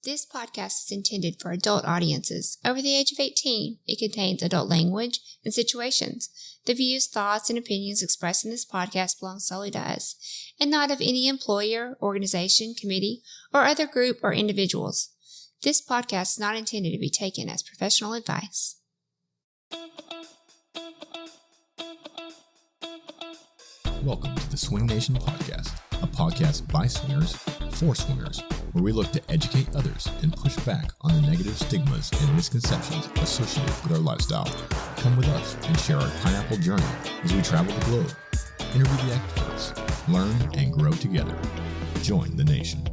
This podcast is intended for adult audiences over the age of 18. It contains adult language and situations. The views, thoughts, and opinions expressed in this podcast belong solely to us, and not of any employer, organization, committee, or other group or individuals. This podcast is not intended to be taken as professional advice. Welcome to the Swing Nation Podcast, a podcast by swingers for swingers, where we look to educate others and push back on the negative stigmas and misconceptions associated with our lifestyle. Come with us and share our pineapple journey as we travel the globe, interview the experts, learn and grow together. Join the nation.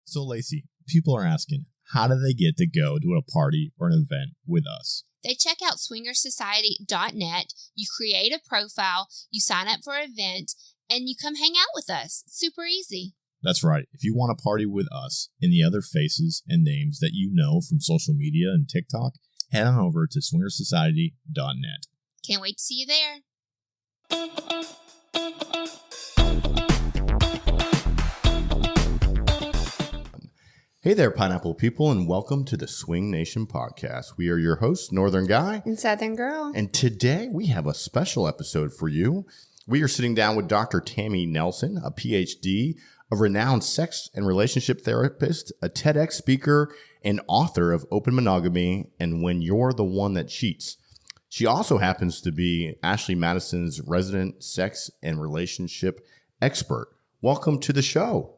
So Lacey, people are asking, how do they get to go to a party or an event with us? They check out swingersociety.net, you create a profile, you sign up for an event, and you come hang out with us. It's super easy. That's right. If you want to party with us and the other faces and names that you know from social media and TikTok, head on over to swingersociety.net. Can't wait to see you there. Hey there, Pineapple people, and welcome to the Swing Nation Podcast. We are your hosts, Northern Guy And Southern Girl. and today we have a special episode for you. We are sitting down with Dr. Tammy Nelson, a PhD, a renowned sex and relationship therapist, a TEDx speaker, and author of Open Monogamy and When You're the One That Cheats. She also happens to be Ashley Madison's resident sex and relationship expert. Welcome to the show.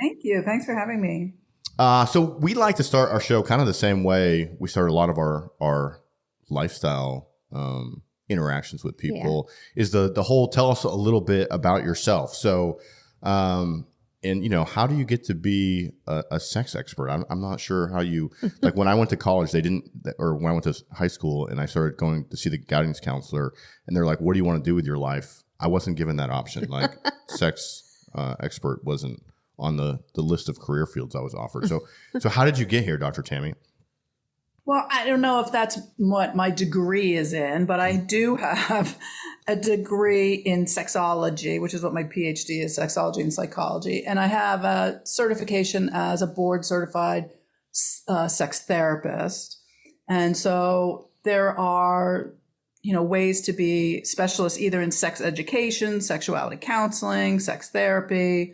Thank you. Thanks for having me. So we like to start our show kind of the same way we start a lot of our lifestyle interactions with people is the whole tell us a little bit about yourself. So, and you know, how do you get to be a sex expert? I'm not sure how you, like when I went to college, or when I went to high school and I started going to see the guidance counselor and they're like, what do you want to do with your life? I wasn't given that option. Like sex expert wasn't on the list of career fields I was offered. So how did you get here, Dr. Tammy? Well, I don't know if that's what my degree is in, but I do have a degree in sexology, which is what my PhD is, sexology and psychology. And I have a certification as a board certified sex therapist. And so there are, ways to be specialists either in sex education, sexuality counseling, sex therapy.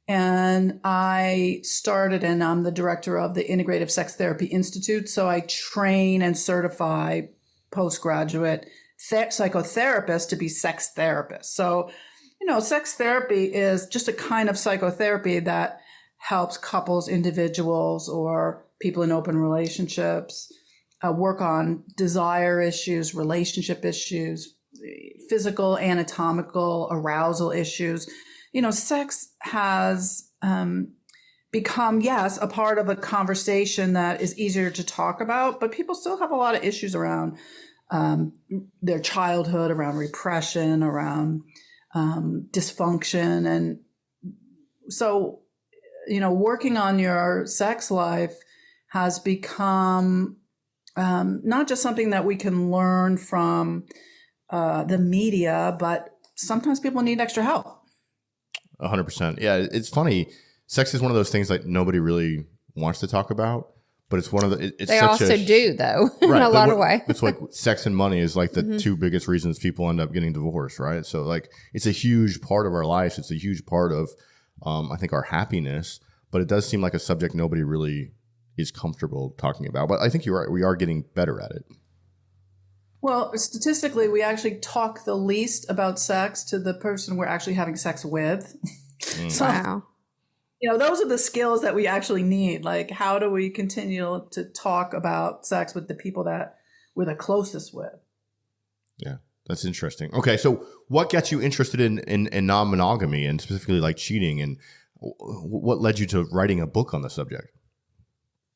And I started, and I'm the director of the Integrative Sex Therapy Institute. So I train and certify postgraduate psychotherapists to be sex therapists. So, sex therapy is just a kind of psychotherapy that helps couples, individuals, or people in open relationships work on desire issues, relationship issues, physical, anatomical, arousal issues. Sex has become, yes, a part of a conversation that is easier to talk about, but people still have a lot of issues around their childhood, around repression, around dysfunction. And so, working on your sex life has become not just something that we can learn from the media, but sometimes people need extra help. 100%. Yeah, it's funny. Sex is one of those things like nobody really wants to talk about, but it's one of the. It's they such also do, though, in right, a lot of ways. It's like sex and money is like the two biggest reasons people end up getting divorced, right? So like it's a huge part of our lives. It's a huge part of, I think, our happiness. But it does seem like a subject nobody really is comfortable talking about. But I think you're right. We are getting better at it. Well, statistically, we actually talk the least about sex to the person we're actually having sex with. So, Wow. Those are the skills that we actually need. Like, how do we continue to talk about sex with the people that we're the closest with? Yeah, that's interesting. Okay, so what got you interested in non-monogamy and specifically like cheating, and what led you to writing a book on the subject?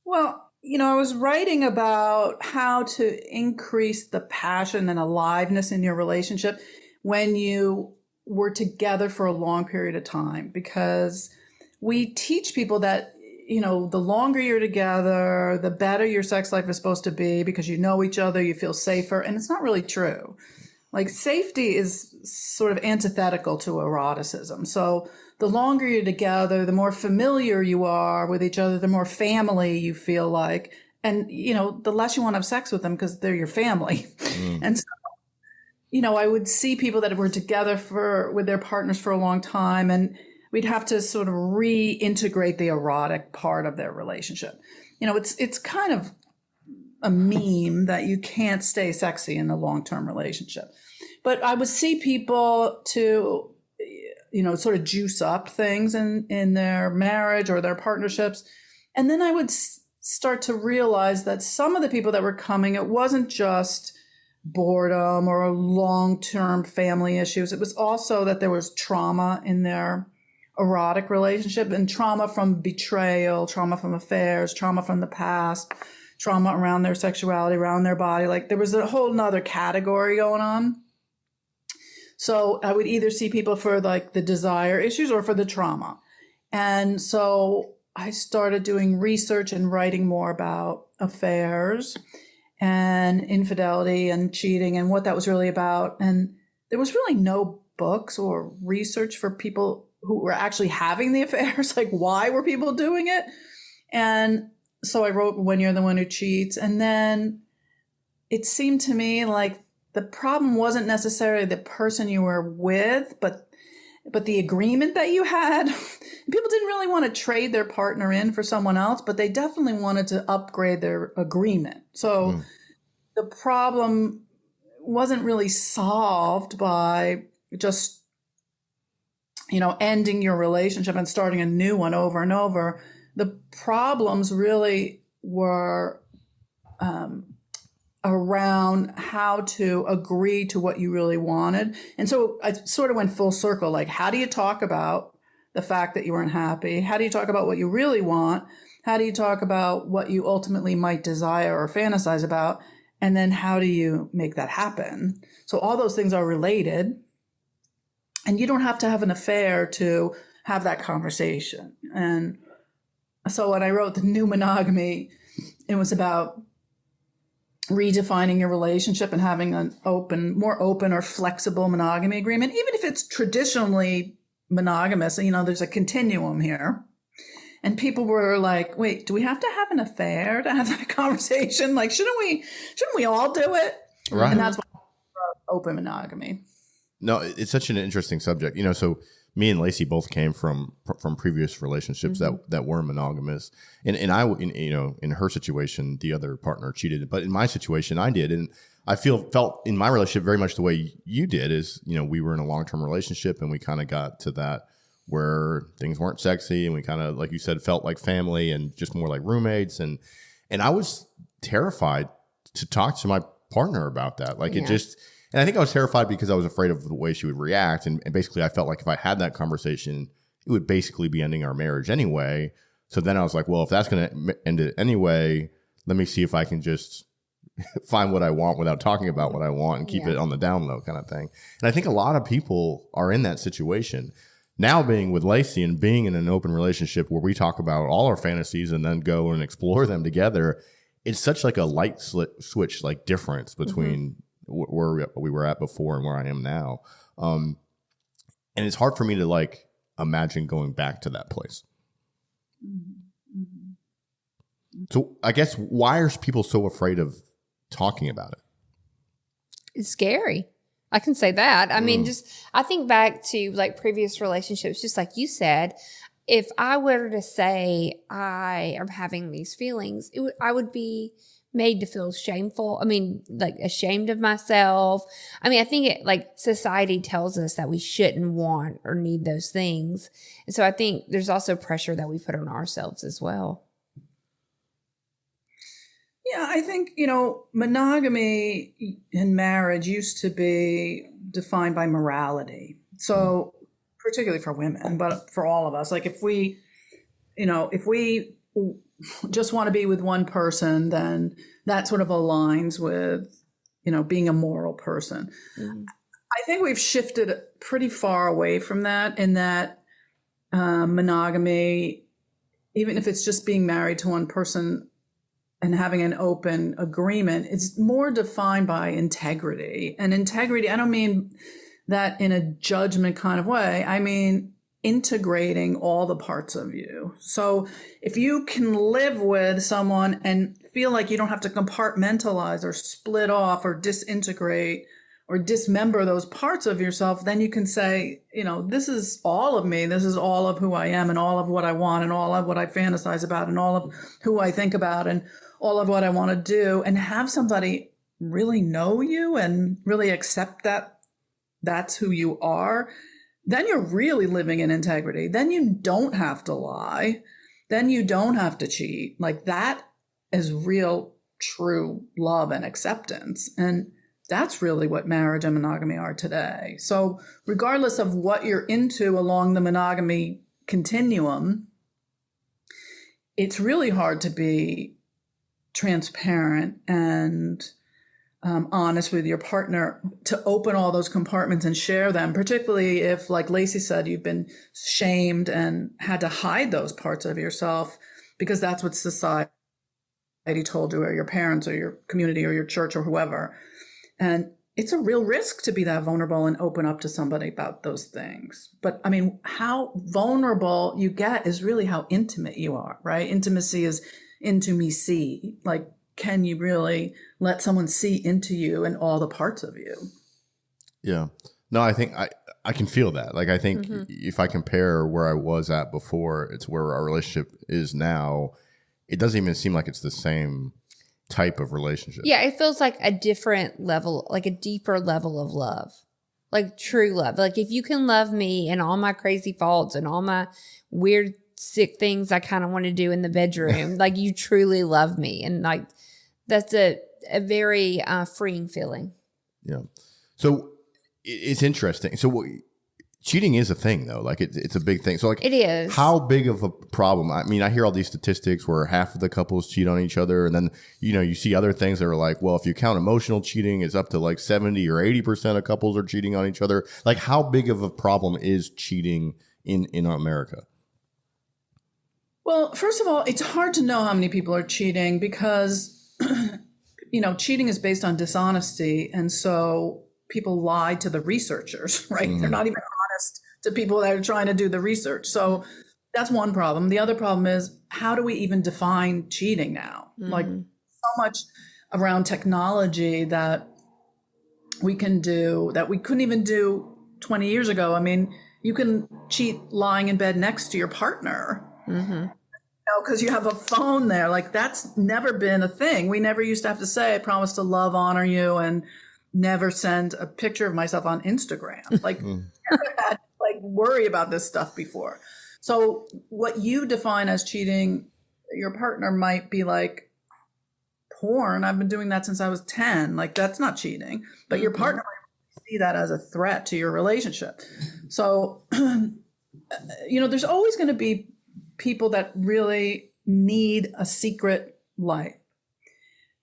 Well, I was writing about how to increase the passion and aliveness in your relationship when you were together for a long period of time, because we teach people that, the longer you're together, the better your sex life is supposed to be because you know each other, you feel safer. And it's not really true. Like safety is sort of antithetical to eroticism. So the longer you're together, the more familiar you are with each other, the more family you feel like. And, the less you want to have sex with them because they're your family. And so, I would see people that were together with their partners for a long time, and we'd have to sort of reintegrate the erotic part of their relationship. It's kind of a meme that you can't stay sexy in a long-term relationship. But I would see people to, sort of juice up things in their marriage or their partnerships. And then I would start to realize that some of the people that were coming, it wasn't just boredom or long-term family issues. It was also that there was trauma in their erotic relationship, and trauma from betrayal, trauma from affairs, trauma from the past, trauma around their sexuality, around their body. Like there was a whole nother category going on. So I would either see people for like the desire issues or for the trauma. And so I started doing research and writing more about affairs and infidelity and cheating and what that was really about. And there was really no books or research for people who were actually having the affairs. Like, why were people doing it? And so I wrote When You're the One Who Cheats. And then it seemed to me like the problem wasn't necessarily the person you were with, but the agreement that you had. People didn't really want to trade their partner in for someone else, but they definitely wanted to upgrade their agreement. So the problem wasn't really solved by just, ending your relationship and starting a new one over and over. The problems really were around how to agree to what you really wanted. And so I sort of went full circle. Like, how do you talk about the fact that you weren't happy? How do you talk about what you really want? How do you talk about what you ultimately might desire or fantasize about? And then how do you make that happen? So all those things are related. And you don't have to have an affair to have that conversation. And so when I wrote The New Monogamy, it was about redefining your relationship and having an more open or flexible monogamy agreement, even if it's traditionally monogamous. There's a continuum here. And people were like, wait, do we have to have an affair to have that conversation? Like, shouldn't we all do it? Right. And that's why I wrote Open Monogamy. No, it's such an interesting subject. So me and Lacey both came from previous relationships that were monogamous, and I, in her situation, the other partner cheated, but in my situation, I did, and I felt in my relationship very much the way you did. Is we were in a long-term relationship, and we kind of got to that where things weren't sexy, and we kind of, like you said, felt like family and just more like roommates, and I was terrified to talk to my partner about that. Like And I think I was terrified because I was afraid of the way she would react. And basically, I felt like if I had that conversation, it would basically be ending our marriage anyway. So then I was like, well, if that's going to end it anyway, let me see if I can just find what I want without talking about what I want and keep it on the down low kind of thing. And I think a lot of people are in that situation. Now being with Lacey and being in an open relationship where we talk about all our fantasies and then go and explore them together, it's such like a light switch, like difference between where we were at before and where I am now. And it's hard for me to like imagine going back to that place. So I guess why are people so afraid of talking about it? It's scary. I can say that. I mean, I think back to like previous relationships, just like you said, if I were to say I am having these feelings, I would be made to feel shameful. I mean, like ashamed of myself. I mean, I think society tells us that we shouldn't want or need those things. And so I think there's also pressure that we put on ourselves as well. Yeah, I think, monogamy in marriage used to be defined by morality. So particularly for women, but for all of us, like if we just want to be with one person, then that sort of aligns with, being a moral person. I think we've shifted pretty far away from that, in that monogamy even if it's just being married to one person and having an open agreement, it's more defined by integrity. And integrity, I don't mean that in a judgment kind of way. I mean integrating all the parts of you. So if you can live with someone and feel like you don't have to compartmentalize or split off or disintegrate or dismember those parts of yourself, then you can say, this is all of me. This is all of who I am and all of what I want and all of what I fantasize about and all of who I think about and all of what I want to do, and have somebody really know you and really accept that that's who you are. Then you're really living in integrity. Then you don't have to lie. Then you don't have to cheat. Like, that is real, true love and acceptance. And that's really what marriage and monogamy are today. So regardless of what you're into along the monogamy continuum, it's really hard to be transparent and honest with your partner, to open all those compartments and share them, particularly if, like Lacey said, you've been shamed and had to hide those parts of yourself because that's what society told you, or your parents or your community or your church or whoever. And it's a real risk to be that vulnerable and open up to somebody about those things. But I mean, how vulnerable you get is really how intimate you are, right? Intimacy is intimacy. Like, can you really let someone see into you and all the parts of you? Yeah. No, I think I can feel that. Like, I think if I compare where I was at before, it's where our relationship is now. It doesn't even seem like it's the same type of relationship. Yeah, it feels like a different level, like a deeper level of love, like true love. Like, if you can love me and all my crazy faults and all my weird, sick things I kind of want to do in the bedroom, like, you truly love me. And like, that's a very freeing feeling. Yeah. So it's interesting. So cheating is a thing, though. Like, it's a big thing. So, like, it is. How big of a problem? I mean, I hear all these statistics where half of the couples cheat on each other, and then you see other things that are like, well, if you count emotional cheating, it's up to like 70 or 80% of couples are cheating on each other. Like, how big of a problem is cheating in America? Well, first of all, it's hard to know how many people are cheating because cheating is based on dishonesty, and so people lie to the researchers, right? They're not even honest to people that are trying to do the research. So that's one problem. The other problem is, how do we even define cheating now? Like, so much around technology that we can do that we couldn't even do 20 years ago. I mean, you can cheat lying in bed next to your partner. Because you have a phone there. Like, that's never been a thing. We never used to have to say, I promise to love, honor you, and never send a picture of myself on Instagram. Like, never had to, worry about this stuff before. So what you define as cheating, your partner might be like, porn, I've been doing that since I was 10. Like, that's not cheating. But your partner might see that as a threat to your relationship. So, there's always going to be people that really need a secret life,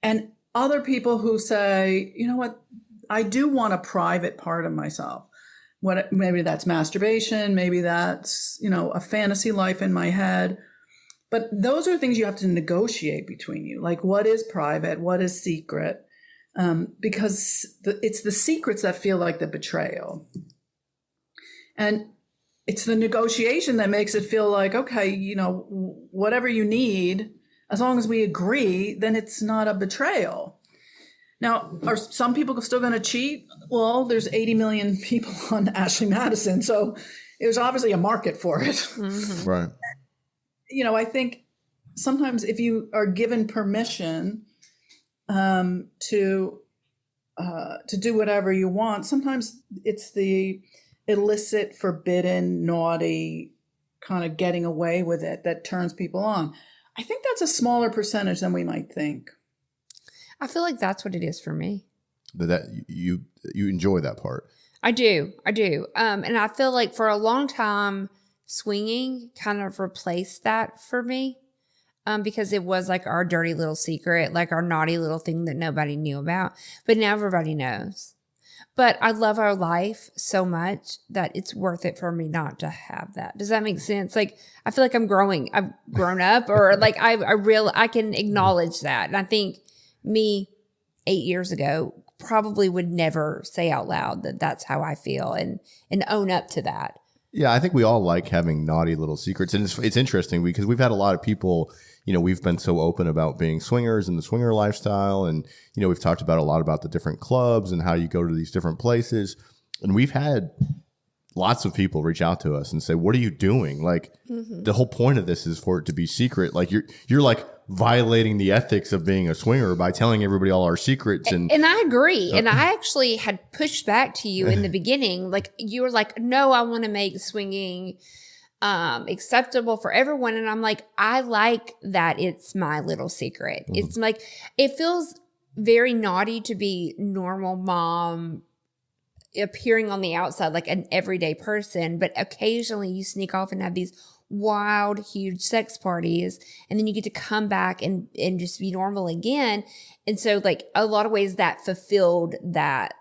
and other people who say, you know what, I do want a private part of myself. Maybe that's masturbation, maybe that's, a fantasy life in my head. But those are things you have to negotiate between you. Like, what is private? What is secret? Because it's the secrets that feel like the betrayal. And it's the negotiation that makes it feel like, okay, whatever you need, as long as we agree, then it's not a betrayal. Now, are some people still going to cheat? Well, there's 80 million people on Ashley Madison, so there's obviously a market for it. Right. I think sometimes if you are given permission to do whatever you want, sometimes it's the illicit, forbidden, naughty kind of getting away with it that turns people on. I think that's a smaller percentage than we might think. I feel like that's what it is for me. That you enjoy that part. I do. And I feel like for a long time, swinging kind of replaced that for me, because it was like our dirty little secret, like our naughty little thing that nobody knew about. But now everybody knows. But I love our life so much that it's worth it for me not to have that. Does that make sense? Like, I feel like I've grown up, or like I can acknowledge that. And I think me 8 years ago probably would never say out loud that that's how I feel and own up to that. Yeah, I think we all like having naughty little secrets. And it's interesting because we've had a lot of people, we've been so open about being swingers and the swinger lifestyle. And, we've talked about a lot about the different clubs and how you go to these different places. And we've had lots of people reach out to us and say, what are you doing? Like, the whole point of this is for it to be secret. Like, you're like violating the ethics of being a swinger by telling everybody all our secrets. And I agree. And I actually had pushed back to you in the beginning. Like, you were like, no, I want to make swinging acceptable for everyone. And I'm like, I like that it's my little secret. It's like, it feels very naughty to be normal mom appearing on the outside like an everyday person, but occasionally you sneak off and have these wild, huge sex parties, and then you get to come back and just be normal again. And so, like, a lot of ways that fulfilled that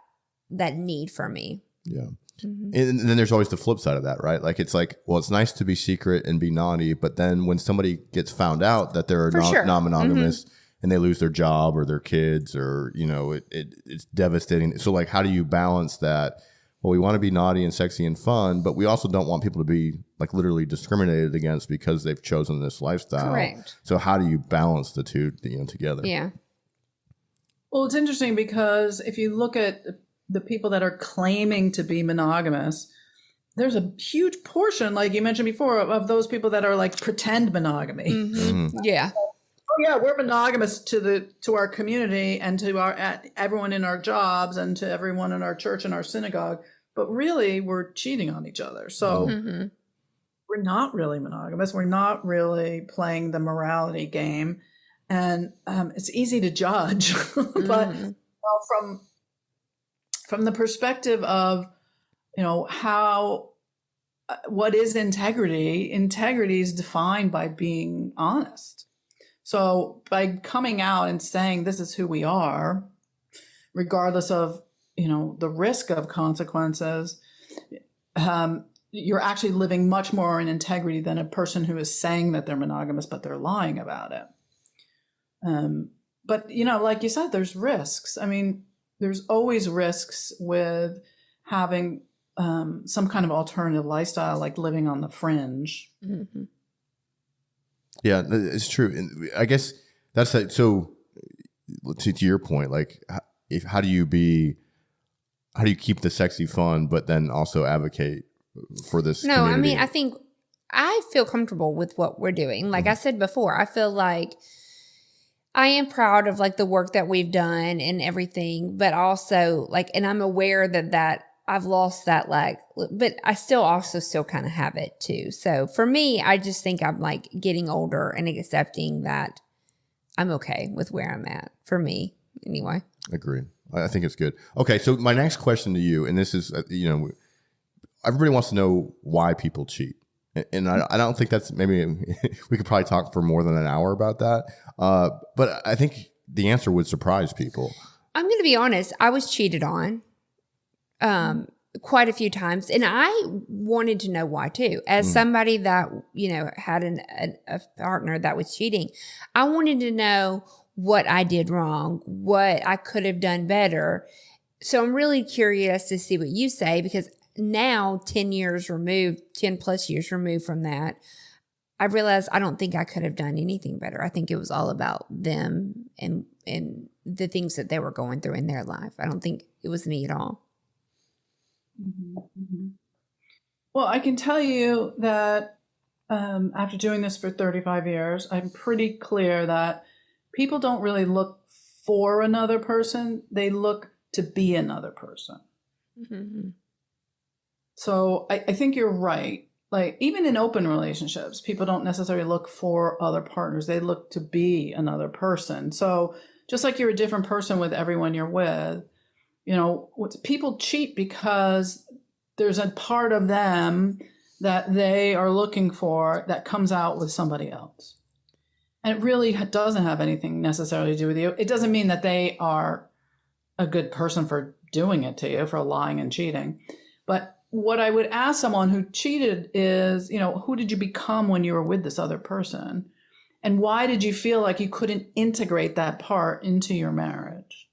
need for me. Yeah. And then there's always the flip side of that, right? Like, it's like, well, it's nice to be secret and be naughty, but then when somebody gets found out that they're non-monogamous and they lose their job or their kids, or, it's devastating. So, like, how do you balance that? Well, we want to be naughty and sexy and fun, but we also don't want people to be like literally discriminated against because they've chosen this lifestyle. Correct. So how do you balance the two, together? Yeah. Well, it's interesting because if you look at the people that are claiming to be monogamous, there's a huge portion, like you mentioned before, of those people that are like pretend monogamy. Yeah. Oh yeah, we're monogamous to our community and to everyone in our jobs and to everyone in our church and our synagogue, but really we're cheating on each other. So we're not really monogamous. We're not really playing the morality game, and it's easy to judge. But from the perspective of what is integrity? Integrity is defined by being honest. So by coming out and saying this is who we are, regardless of, the risk of consequences, you're actually living much more in integrity than a person who is saying that they're monogamous, but they're lying about it. But, like you said, there's risks. I mean, there's always risks with having some kind of alternative lifestyle, like living on the fringe. Yeah, it's true. And I guess that's like, so to your point, like, how do you keep the sexy fun, but then also advocate for this community? I mean, I think I feel comfortable with what we're doing. Like I said before, I feel like I am proud of like the work that we've done and everything, but also like, and I'm aware that I've lost that, like, but I still kind of have it too. So for me, I just think I'm like getting older and accepting that I'm okay with where I'm at, for me anyway. Agreed. I think it's good. Okay. So my next question to you, and this is, everybody wants to know why people cheat. And I don't think that's, maybe we could probably talk for more than an hour about that. But I think the answer would surprise people. I'm going to be honest. I was cheated on. Quite a few times. And I wanted to know why too. As somebody that, had a partner that was cheating, I wanted to know what I did wrong, what I could have done better. So I'm really curious to see what you say, because now 10 plus years removed from that, I realized I don't think I could have done anything better. I think it was all about them and the things that they were going through in their life. I don't think it was me at all. Well, I can tell you that after doing this for 35 years, I'm pretty clear that people don't really look for another person. They look to be another person. So I think you're right. Like, even in open relationships, people don't necessarily look for other partners. They look to be another person. So just like you're a different person with everyone you're with, people cheat because there's a part of them that they are looking for that comes out with somebody else. And it really doesn't have anything necessarily to do with you. It doesn't mean that they are a good person for doing it to you, for lying and cheating. But what I would ask someone who cheated is, who did you become when you were with this other person? And why did you feel like you couldn't integrate that part into your marriage?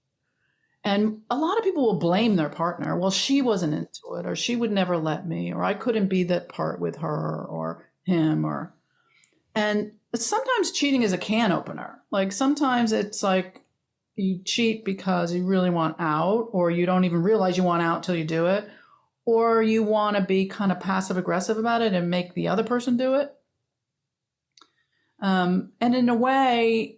And a lot of people will blame their partner. Well, she wasn't into it, or she would never let me, or I couldn't be that part with her or him, and sometimes cheating is a can opener. Like sometimes it's like you cheat because you really want out, or you don't even realize you want out till you do it, or you want to be kind of passive aggressive about it and make the other person do it. And in a way,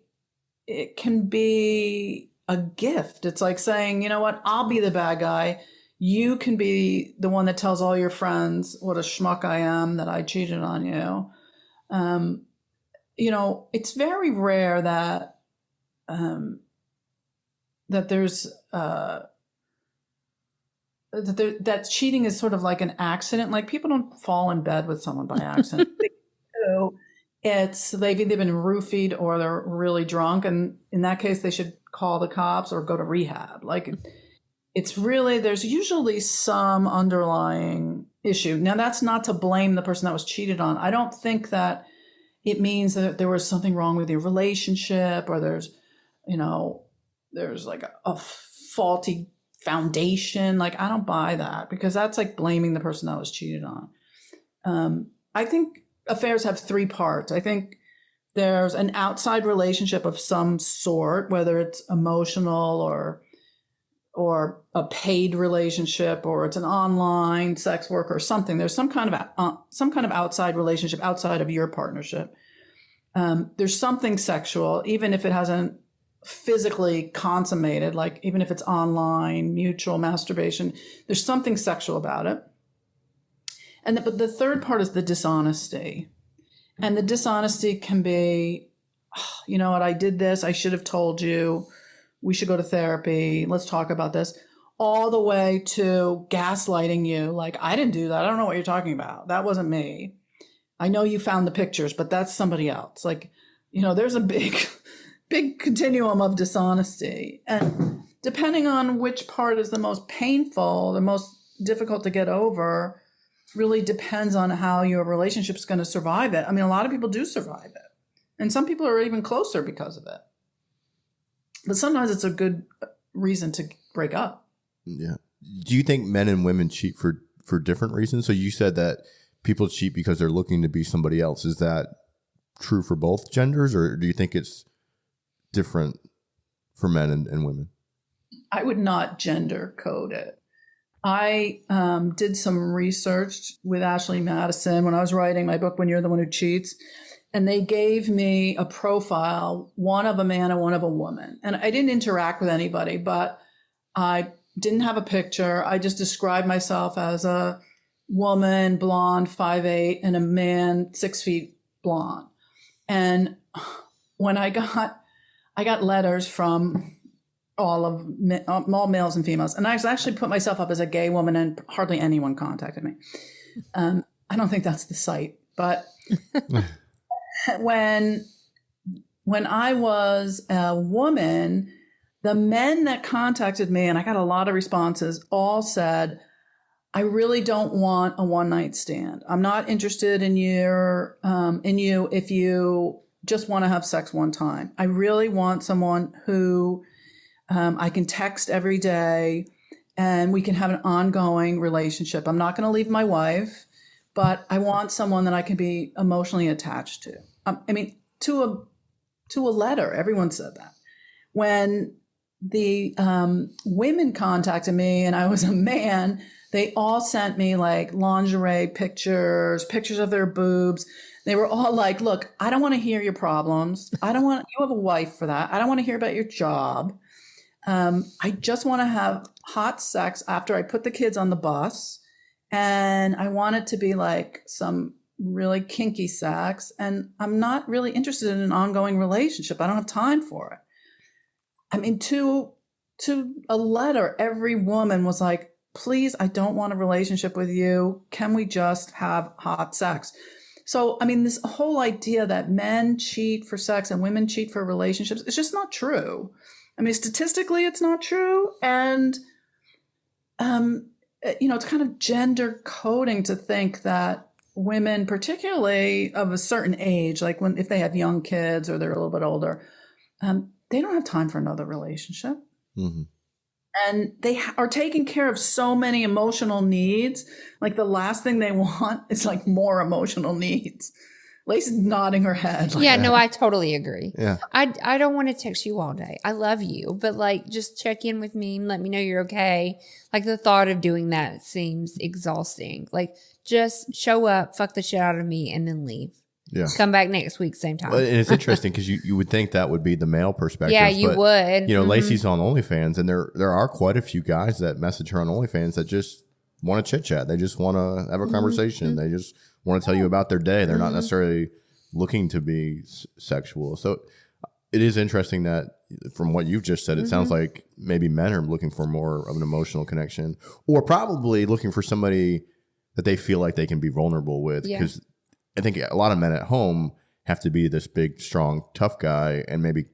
it can be a gift. It's like saying, you know what, I'll be the bad guy. You can be the one that tells all your friends what a schmuck I am, that I cheated on you. It's very rare that there's that cheating is sort of like an accident. Like people don't fall in bed with someone by accident. They do. They've either been roofied or they're really drunk, and in that case, they should call the cops or go to rehab. Like it's really, there's usually some underlying issue. Now, that's not to blame the person that was cheated on. I don't think that it means that there was something wrong with your relationship, or there's like a faulty foundation. Like I don't buy that, because that's like blaming the person that was cheated on. I think affairs have three parts. I think there's an outside relationship of some sort, whether it's emotional or a paid relationship, or it's an online sex work or something. There's some kind of outside relationship outside of your partnership. There's something sexual, even if it hasn't physically consummated, like even if it's online, mutual masturbation, there's something sexual about it. But the third part is the dishonesty. And the dishonesty can be, you know what, I did this, I should have told you, we should go to therapy, let's talk about this, all the way to gaslighting you. Like, I didn't do that. I don't know what you're talking about. That wasn't me. I know you found the pictures, but that's somebody else. Like, there's a big continuum of dishonesty. And depending on which part is the most painful, the most difficult to get over, really depends on how your relationship's going to survive it. I mean, a lot of people do survive it, and some people are even closer because of it. But sometimes it's a good reason to break up. Yeah. Do you think men and women cheat for different reasons? So you said that people cheat because they're looking to be somebody else. Is that true for both genders, or do you think it's different for men and women? I would not gender code it. I did some research with Ashley Madison when I was writing my book, When You're the One Who Cheats, and they gave me a profile, one of a man and one of a woman. And I didn't interact with anybody, but I didn't have a picture. I just described myself as a woman, blonde, 5'8", and a man, 6 feet blonde. And when I got letters from all males and females. And I actually put myself up as a gay woman, and hardly anyone contacted me. I don't think that's the site, but when I was a woman, the men that contacted me, and I got a lot of responses, all said, I really don't want a one-night stand. I'm not interested in you if you just want to have sex one time. I really want someone who I can text every day and we can have an ongoing relationship. I'm not going to leave my wife, but I want someone that I can be emotionally attached to. To a letter, everyone said that. When the women contacted me and I was a man, they all sent me like lingerie pictures of their boobs. They were all like, look, I don't want to hear your problems. You have a wife for that. I don't want to hear about your job. I just want to have hot sex after I put the kids on the bus. And I want it to be like some really kinky sex. And I'm not really interested in an ongoing relationship. I don't have time for it. I mean, to a letter, every woman was like, please, I don't want a relationship with you. Can we just have hot sex? So, I mean, this whole idea that men cheat for sex and women cheat for relationships, it's just not true. I mean, statistically, it's not true. And It's kind of gender coding to think that women, particularly of a certain age, like if they have young kids or they're a little bit older, they don't have time for another relationship. Mm-hmm. And they are taking care of so many emotional needs. Like the last thing they want is like more emotional needs. Lacey's nodding her head. Yeah, no, I totally agree. Yeah. I don't want to text you all day. I love you, but like just check in with me and let me know you're okay. Like the thought of doing that seems exhausting. Like just show up, fuck the shit out of me, and then leave. Yeah. Come back next week, same time. Well, and it's interesting because you would think that would be the male perspective. Yeah, you would. You know, Lacey's on OnlyFans, and there are quite a few guys that message her on OnlyFans that just want to chit chat. They just want to have a conversation. They just want to tell you about their day. They're not necessarily looking to be sexual. So it is interesting that from what you've just said, it sounds like maybe men are looking for more of an emotional connection, or probably looking for somebody that they feel like they can be vulnerable with. Because I think a lot of men at home have to be this big, strong, tough guy and maybe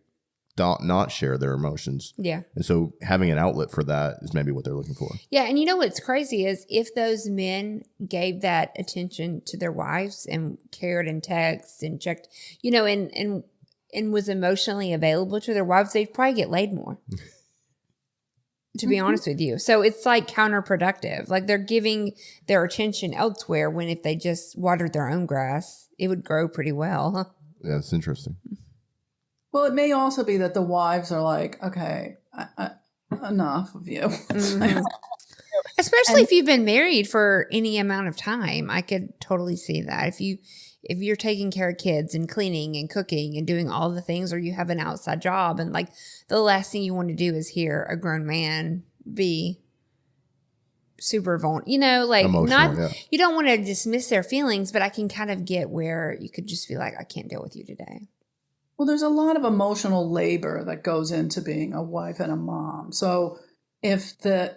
not share their emotions. Yeah. And so having an outlet for that is maybe what they're looking for. Yeah. And you know what's crazy is if those men gave that attention to their wives and cared and texted and checked, you know, and was emotionally available to their wives, they'd probably get laid more. To be honest with you. So it's like counterproductive. Like they're giving their attention elsewhere when if they just watered their own grass, it would grow pretty well. Yeah, it's interesting. Well, it may also be that the wives are like, okay, enough of you. Especially if you've been married for any amount of time. I could totally see that. If you're taking care of kids and cleaning and cooking and doing all the things, or you have an outside job, and like the last thing you want to do is hear a grown man be super vulnerable, you know, like emotional, you don't want to dismiss their feelings, but I can kind of get where you could just feel like, I can't deal with you today. Well, there's a lot of emotional labor that goes into being a wife and a mom. So if the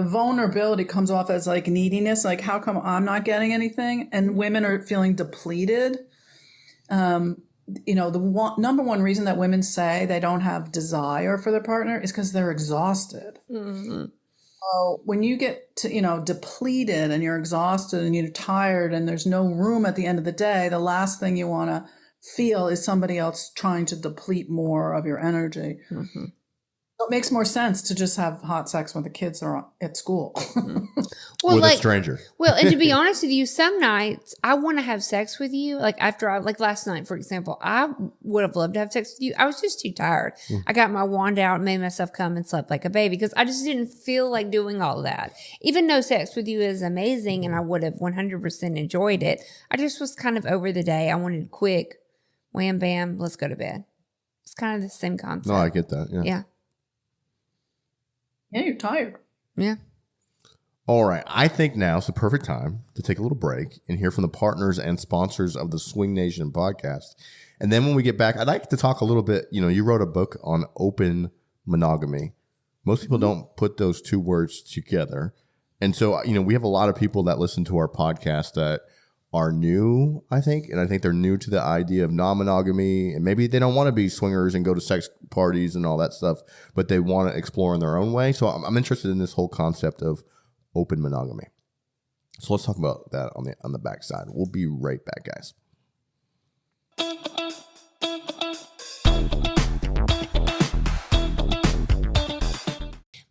vulnerability comes off as like neediness, like how come I'm not getting anything, and women are feeling depleted, the number one reason that women say they don't have desire for their partner is because they're exhausted. Mm-hmm. So when you get to, depleted and you're exhausted and you're tired and there's no room at the end of the day, the last thing you want to feel is somebody else trying to deplete more of your energy. Mm-hmm. So it makes more sense to just have hot sex when the kids are at school. With a stranger. Well, and to be honest with you, some nights I want to have sex with you. Like like last night, for example, I would have loved to have sex with you. I was just too tired. I got my wand out and made myself come and slept like a baby because I just didn't feel like doing all that. Even though sex with you is amazing and I would have 100% enjoyed it, I just was kind of over the day. I wanted quick, wham, bam, let's go to bed. It's kind of the same concept. No, I get that. Yeah. Yeah, you're tired. Yeah. All right. I think now is the perfect time to take a little break and hear from the partners and sponsors of the Swing Nation podcast. And then when we get back, I'd like to talk a little bit. You wrote a book on open monogamy. Most people don't put those two words together. And so, we have a lot of people that listen to our podcast that are new, I think. And I think they're new to the idea of non-monogamy. And maybe they don't want to be swingers and go to sex parties and all that stuff, but they want to explore in their own way. So I'm interested in this whole concept of open monogamy. So let's talk about that on the backside. We'll be right back, guys.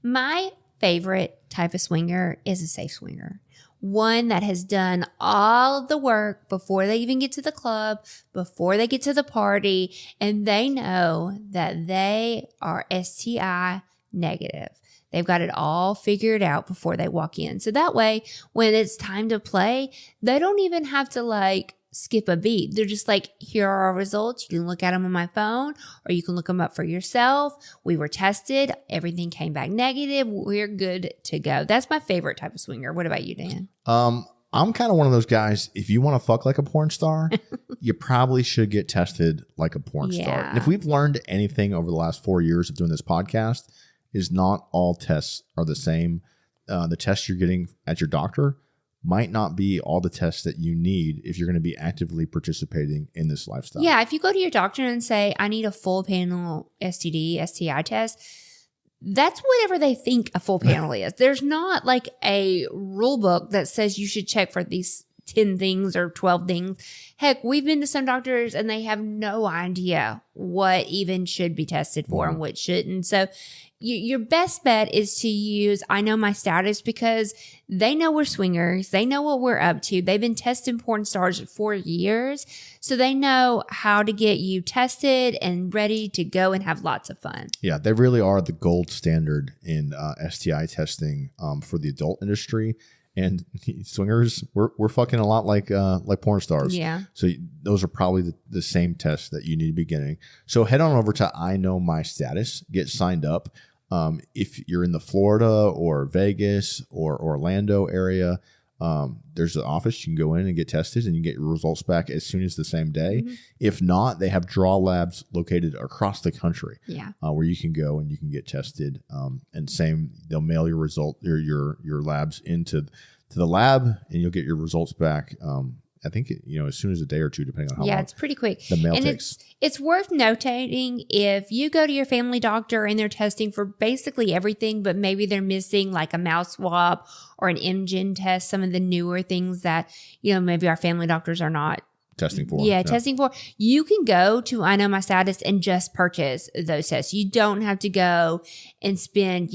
My favorite type of swinger is a safe swinger. One that has done all of the work before they even get to the club, before they get to the party, and they know that they are STI negative. They've got it all figured out before they walk in. So that way, when it's time to play, they don't even have to skip a beat. They're just like, here are our results. You can look at them on my phone or you can look them up for yourself. We were tested. Everything came back negative. We're good to go. That's my favorite type of swinger. What about you, Dan? I'm kind of one of those guys. If you want to fuck like a porn star, you probably should get tested like a porn star. And if we've learned anything over the last 4 years of doing this podcast, is not all tests are the same. The tests you're getting at your doctor might not be all the tests that you need if you're going to be actively participating in this lifestyle. Yeah, if you go to your doctor and say, I need a full panel STD, STI test, that's whatever they think a full panel is. There's not like a rule book that says you should check for these 10 things or 12 things. Heck, we've been to some doctors and they have no idea what even should be tested for and what shouldn't. So your best bet is to use I Know My Status, because they know we're swingers. They know what we're up to. They've been testing porn stars for years. So they know how to get you tested and ready to go and have lots of fun. Yeah, they really are the gold standard in STI testing for the adult industry. And swingers, we're fucking a lot like porn stars. Yeah. So those are probably the same tests that you need to be getting. So head on over to I Know My Status, get signed up. If you're in the Florida or Vegas or Orlando area, there's an office you can go in and get tested, and you get your results back as soon as the same day. Mm-hmm. If not, they have draw labs located across the country. Yeah. Where you can go and you can get tested. And same, they'll mail your result or your labs into the lab, and you'll get your results back. I think as soon as a day or two, depending on how long. It's pretty quick. The mail takes. It's worth notating if you go to your family doctor and they're testing for basically everything, but maybe they're missing like a mouth swab or an MGen test, some of the newer things that, maybe our family doctors are not testing for. Yeah, testing for. You can go to I Know My Status and just purchase those tests. You don't have to go and spend,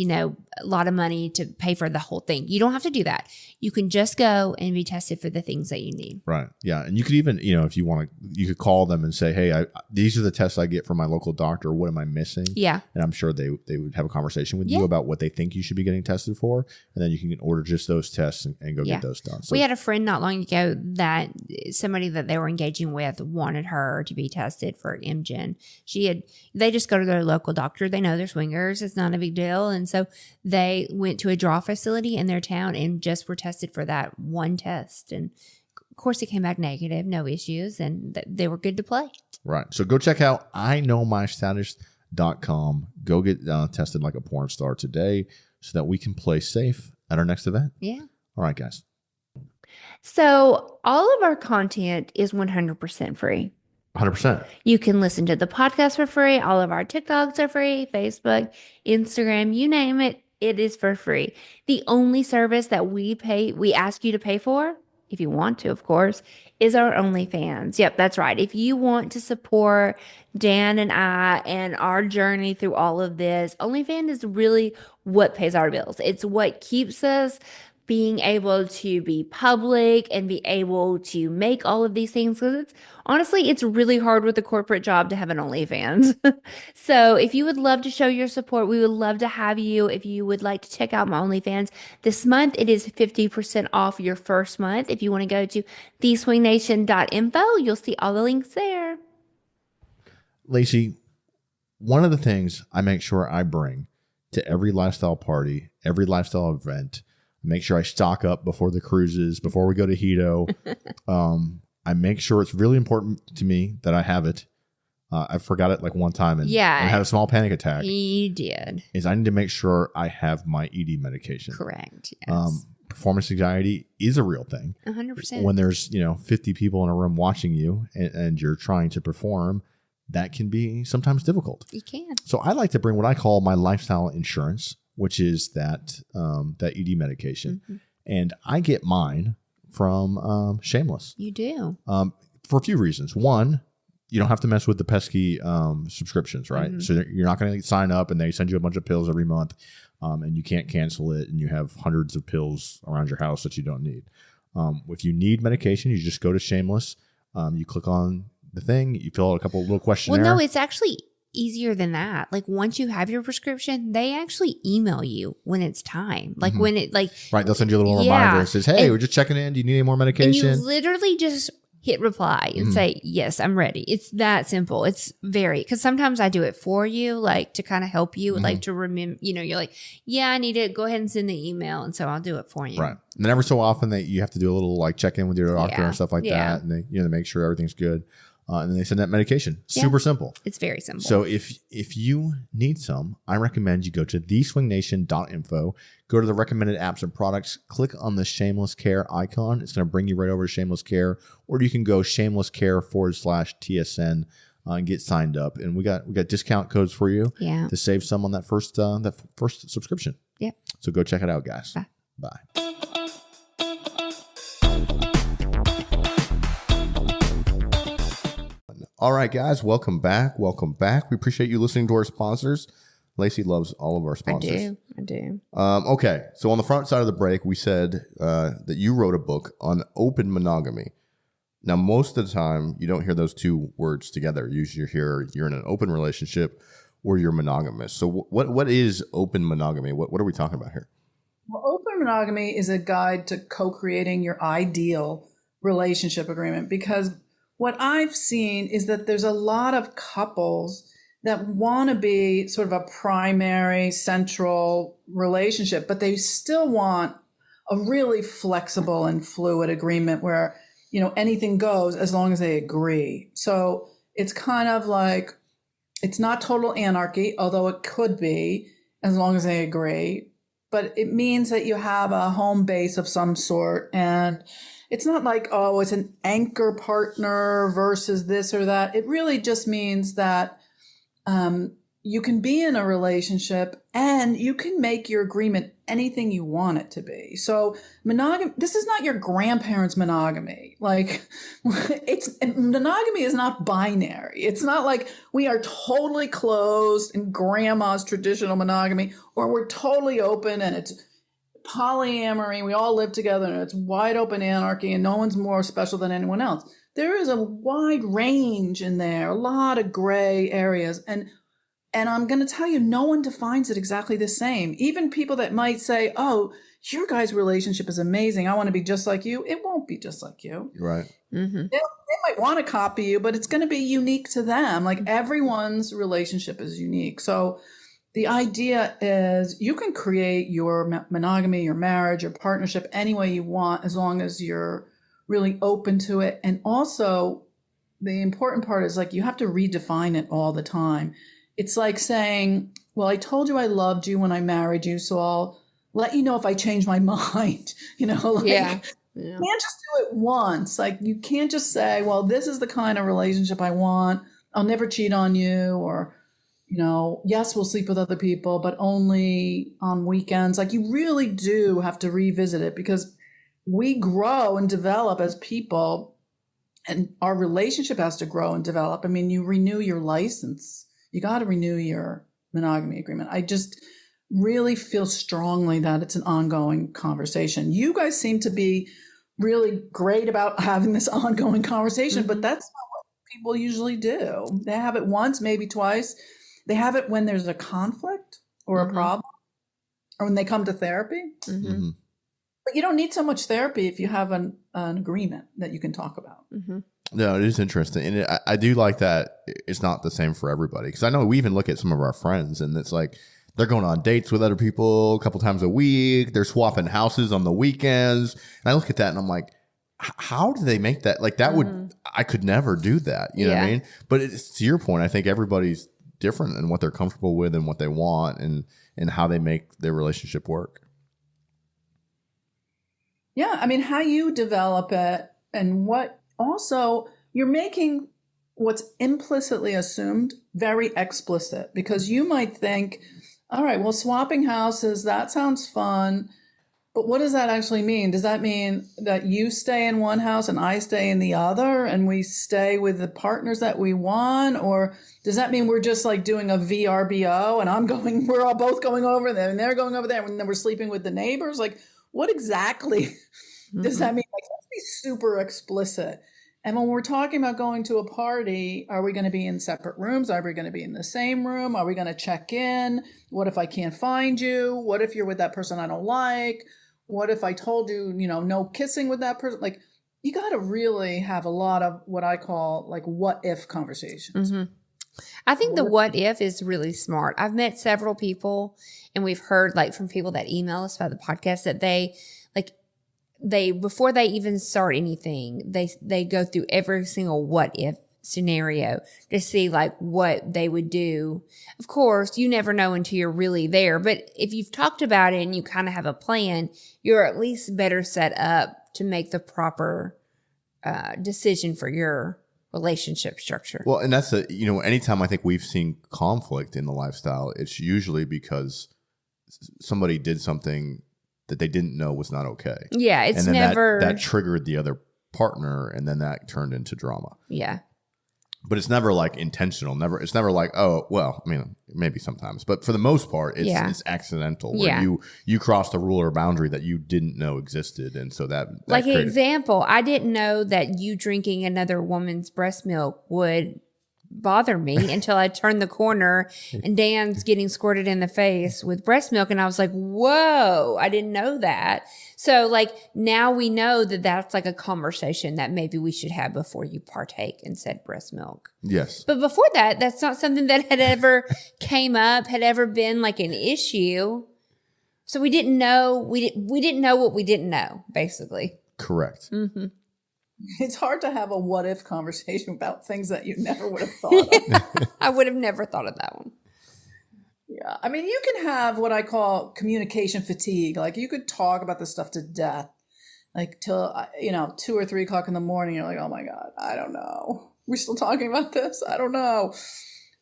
a lot of money to pay for the whole thing. You don't have to do that. You can just go and be tested for the things that you need. Right. Yeah. And you could even, if you want to, you could call them and say, hey, these are the tests I get from my local doctor. What am I missing? Yeah. And I'm sure they would have a conversation with you about what they think you should be getting tested for. And then you can order just those tests and go get those done. So we had a friend not long ago that somebody that they were engaging with wanted her to be tested for MGen. They just go to their local doctor. They know they're swingers. It's not a big deal. And so they went to a draw facility in their town and just were tested for that one test. And of course, it came back negative, no issues, and they were good to play. Right. So go check out iknowmystatus.com. Go get tested like a porn star today so that we can play safe at our next event. Yeah. All right, guys. So all of our content is 100% free. 100%. You can listen to the podcast for free. All of our TikToks are free, Facebook, Instagram, you name it. It is for free. The only service that we ask you to pay for, if you want to, of course, is our OnlyFans. Yep, that's right. If you want to support Dan and I and our journey through all of this, OnlyFans is really what pays our bills. It's what keeps us being able to be public and be able to make all of these things, because it's really hard with a corporate job to have an OnlyFans. So if you would love to show your support, we would love to have you. If you would like to check out my OnlyFans this month, it is 50% off your first month. If you want to go to theswingnation.info, you'll see all the links there. Lacey, one of the things I make sure I bring to every lifestyle party, every lifestyle event, make sure I stock up before the cruises, before we go to Hito. I make sure it's really important to me that I have it. I forgot it like one time and I had a small panic attack. You did. I need to make sure I have my ED medication. Correct. Yes. Performance anxiety is a real thing. 100%. When there's 50 people in a room watching you and you're trying to perform, that can be sometimes difficult. You can. So I like to bring what I call my lifestyle insurance, which is that ED medication. Mm-hmm. And I get mine from Shameless. You do. For a few reasons. One, you don't have to mess with the pesky subscriptions, right? Mm-hmm. So you're not going to sign up and they send you a bunch of pills every month and you can't cancel it and you have hundreds of pills around your house that you don't need. If you need medication, you just go to Shameless. You click on the thing, you fill out a couple of little questionnaires. Well, no, it's actually easier than that. Like once you have your prescription, they actually email you when it's time. Like when it right, they'll send you a little reminder that says, hey, we're just checking in. Do you need any more medication? And you literally just hit reply and say, yes, I'm ready. It's that simple. It's because sometimes I do it for you, like to kind of help you, like to remember, you're like, yeah, I need it. Go ahead and send the email. And so I'll do it for you. Right. And then every so often that you have to do a little like check in with your doctor and stuff like that. And they, they make sure everything's good. And then they send that medication. Super simple. It's very simple. So if you need some, I recommend you go to theswingnation.info, go to the recommended apps and products, click on the Shameless Care icon. It's going to bring you right over to Shameless Care, or you can go shamelesscare.com/TSN. and get signed up. And we got discount codes for you to save some on that first subscription. Yep. So go check it out, guys. Bye. Bye. All right, guys, welcome back. Welcome back. We appreciate you listening to our sponsors. Lacey loves all of our sponsors. I do. Okay, so on the front side of the break, we said that you wrote a book on open monogamy. Now, most of the time, you don't hear those two words together. Usually you hear you're in an open relationship or you're monogamous. So what is open monogamy? What are we talking about here? Well, open monogamy is a guide to co-creating your ideal relationship agreement, because what I've seen is that there's a lot of couples that want to be sort of a primary central relationship, but they still want a really flexible and fluid agreement where, anything goes as long as they agree. So it's kind of like, it's not total anarchy, although it could be as long as they agree, but it means that you have a home base of some sort. And it's not like, it's an anchor partner versus this or that. It really just means that you can be in a relationship and you can make your agreement anything you want it to be. So this is not your grandparents' monogamy. Like monogamy is not binary. It's not like we are totally closed in grandma's traditional monogamy, or we're totally open and it's polyamory. We all live together and it's wide open anarchy and no one's more special than anyone else. There is a wide range in there, a lot of gray areas. And I'm going to tell you, no one defines it exactly the same. Even people that might say, oh, your guys' relationship is amazing, I want to be just like you. It won't be just like you. Right. Mm-hmm. They might want to copy you, but it's going to be unique to them. Like everyone's relationship is unique. So the idea is you can create your monogamy, your marriage, your partnership any way you want, as long as you're really open to it. And also the important part is like, you have to redefine it all the time. It's like saying, well, I told you I loved you when I married you, so I'll let you know if I change my mind. You can't just do it once. Like you can't just say, well, this is the kind of relationship I want. I'll never cheat on you, or, yes, we'll sleep with other people, but only on weekends. Like you really do have to revisit it, because we grow and develop as people, and our relationship has to grow and develop. I mean, you renew your license. You got to renew your monogamy agreement. I just really feel strongly that it's an ongoing conversation. You guys seem to be really great about having this ongoing conversation, but that's not what people usually do. They have it once, maybe twice. They have it when there's a conflict or a problem, or when they come to therapy. Mm-hmm. But you don't need so much therapy if you have an agreement that you can talk about. Mm-hmm. No, it is interesting. And I do like that it's not the same for everybody. Because I know we even look at some of our friends and it's like they're going on dates with other people a couple times a week. They're swapping houses on the weekends. And I look at that and I'm like, how do they make that? Like that I could never do that. You know what I mean? But it's to your point, I think everybody's different in what they're comfortable with and what they want and how they make their relationship work. Yeah. I mean, how you develop it and what. Also, you're making what's implicitly assumed very explicit, because you might think, all right, well, swapping houses, that sounds fun. But what does that actually mean? Does that mean that you stay in one house and I stay in the other and we stay with the partners that we want? Or does that mean we're just like doing a VRBO and we're all both going over there and they're going over there and then we're sleeping with the neighbors? Like, what exactly does that mean? Like, let's be super explicit. And when we're talking about going to a party, are we going to be in separate rooms? Are we going to be in the same room? Are we going to check in? What if I can't find you? What if you're with that person I don't like? What if I told you, no kissing with that person? Like, you got to really have a lot of what I call like what if conversations. Mm-hmm. I think the what if is really smart. I've met several people and we've heard like from people that email us about the podcast that they before they even start anything, they go through every single what if scenario to see like what they would do. Of course, you never know until you're really there, but if you've talked about it and you kind of have a plan, you're at least better set up to make the proper decision for your relationship structure. Well, and that's anytime I think we've seen conflict in the lifestyle, it's usually because somebody did something that they didn't know was not okay. Yeah, it's and then never that triggered the other partner, and then that turned into drama. Yeah. But it's never like intentional. It's never like, oh, well, I mean, maybe sometimes, but for the most part, it's accidental. Where you crossed a rule or boundary that you didn't know existed, and so that like an example, I didn't know that you drinking another woman's breast milk would bother me until I turned the corner and Dan's getting squirted in the face with breast milk, and I was like, whoa, I didn't know that. So like now we know that that's like a conversation that maybe we should have before you partake in said breast milk. Yes. But before that, that's not something that had ever came up, had ever been like an issue. So we didn't know, we didn't know what we didn't know, basically. Correct. Mm-hmm. It's hard to have a what if conversation about things that you never would have thought of. I would have never thought of that one. Yeah. I mean, you can have what I call communication fatigue. Like you could talk about this stuff to death, like till, 2 or 3 o'clock in the morning. You're like, oh my God, I don't know. We're still talking about this. I don't know.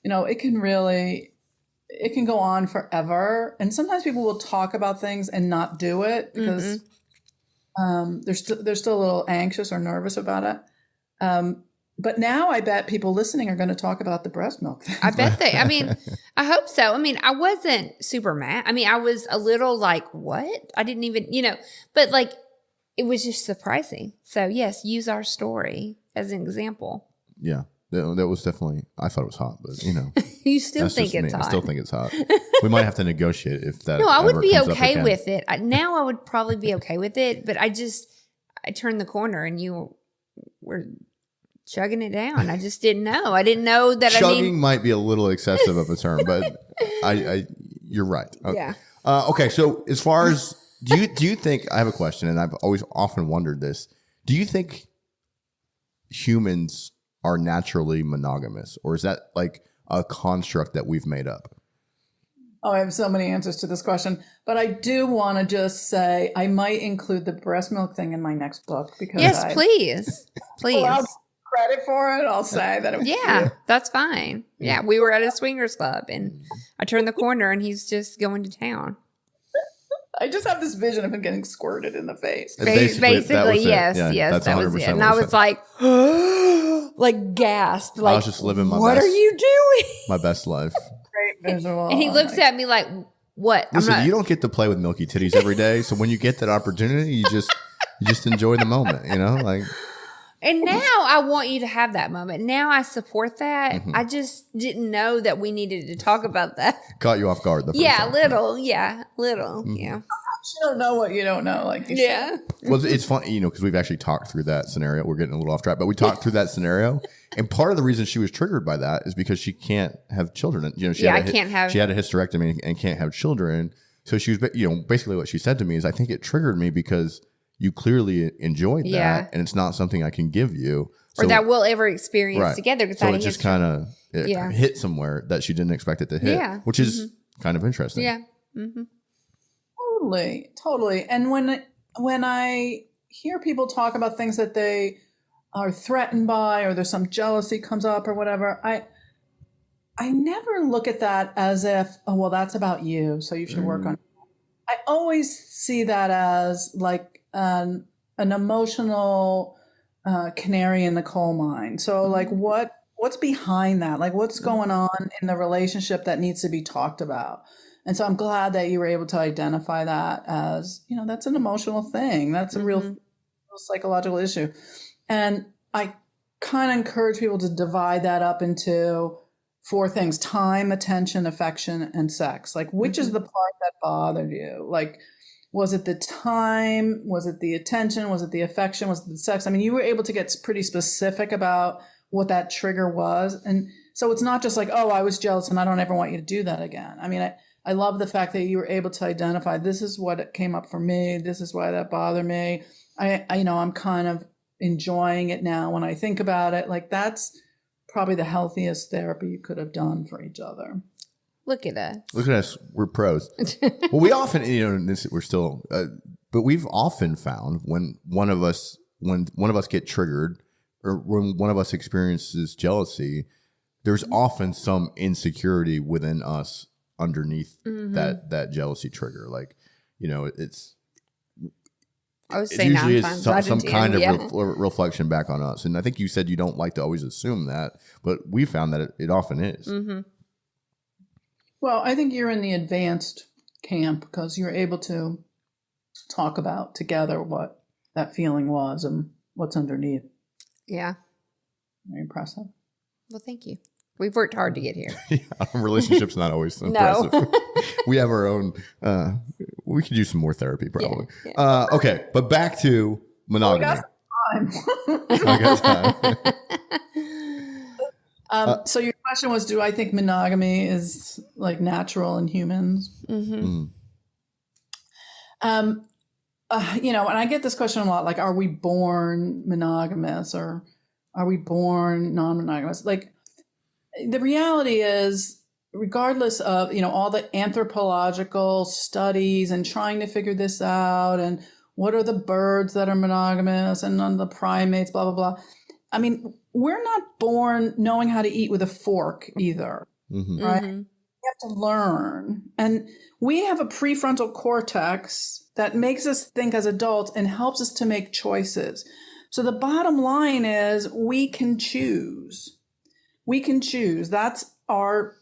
It can go on forever. And sometimes people will talk about things and not do it because they're still a little anxious or nervous about it. But now I bet people listening are going to talk about the breast milk thing. I bet I hope so. I mean, I wasn't super mad. I mean, I was a little like, what? I didn't even, but like, it was just surprising. So yes, use our story as an example. Yeah. That was definitely, I thought it was hot, but you still think it's hot. I still think it's hot. We might have to negotiate if that. No, I would be okay with with it. Now I would probably be okay with it, but I turned the corner and you were chugging it down. I just didn't know. I didn't know that. Chugging might be a little excessive of a term, but you're right. Okay. Yeah. Okay. So as far as do you think, I have a question, and I've always often wondered this. Do you think humans are naturally monogamous, or is that like a construct that we've made up? Oh, I have so many answers to this question, but I do want to just say I might include the breast milk thing in my next book because yes, please. Credit for it. I'll say that. That's fine. Yeah, we were at a swingers club, and I turned the corner, and he's just going to town. I just have this vision of him getting squirted in the face. Basically, yes, that was it. And I was like, like gasped. Like, I was just living what are you doing? My best life. Great visual. And he looks at me like, what? Listen, you don't get to play with milky titties every day, so when you get that opportunity, you just enjoy the moment, like. And now I want you to have that moment. Now I support that. Mm-hmm. I just didn't know that we needed to talk about that. Caught you off guard. Little. Mm-hmm. Yeah. You don't know what you don't know. Like you said. Well, it's funny, because we've actually talked through that scenario. We're getting a little off track, but we talked through that scenario. And part of the reason she was triggered by that is because she can't have children. She had a hysterectomy and can't have children. So she was, basically what she said to me is, I think it triggered me because you clearly enjoyed that, and it's not something I can give you. Or that we'll ever experience together. So it just kind of hit somewhere that she didn't expect it to hit, which is kind of interesting. Yeah. Mm-hmm. Totally. And when I hear people talk about things that they are threatened by, or there's some jealousy comes up or whatever, I never look at that as if, oh, well, that's about you, so you should work on it. I always see that as like an emotional canary in the coal mine. So like what's behind that? Like what's going on in the relationship that needs to be talked about? And so I'm glad that you were able to identify that as, that's an emotional thing. That's a real psychological issue. And I kind of encourage people to divide that up into 4 things: time, attention, affection, and sex. Like which is the part that bothered you? Like, was it the time? Was it the attention? Was it the affection? Was it the sex? I mean, you were able to get pretty specific about what that trigger was. And so it's not just like, oh, I was jealous and I don't ever want you to do that again. I mean, I love the fact that you were able to identify, this is what came up for me. This is why that bothered me. I'm kind of enjoying it now when I think about it. Like that's probably the healthiest therapy you could have done for each other. Look at us. We're pros. Well, we often, we're still, but we've often found when one of us get triggered, or when one of us experiences jealousy, there's often some insecurity within us underneath that jealousy trigger. Like, it's I would it say usually 9 is times some kind of yeah. reflection back on us. And I think you said you don't like to always assume that, but we found that it often is. Mm-hmm. Well, I think you're in the advanced camp because you're able to talk about together what that feeling was and what's underneath. Yeah. Very impressive. Well, thank you. We've worked hard to get here. Yeah, our relationship's not always impressive. We have our own. We could use some more therapy, probably. Yeah. Okay, but back to monogamy. I got time. So your question was, do I think monogamy is like natural in humans? Mm-hmm. And I get this question a lot, like, are we born monogamous or are we born non-monogamous? Like, the reality is, regardless of, all the anthropological studies and trying to figure this out and what are the birds that are monogamous and none of the primates, blah, blah, blah. I mean, we're not born knowing how to eat with a fork either, right? We have to learn. And we have a prefrontal cortex that makes us think as adults and helps us to make choices. So the bottom line is we can choose. We can choose. That's our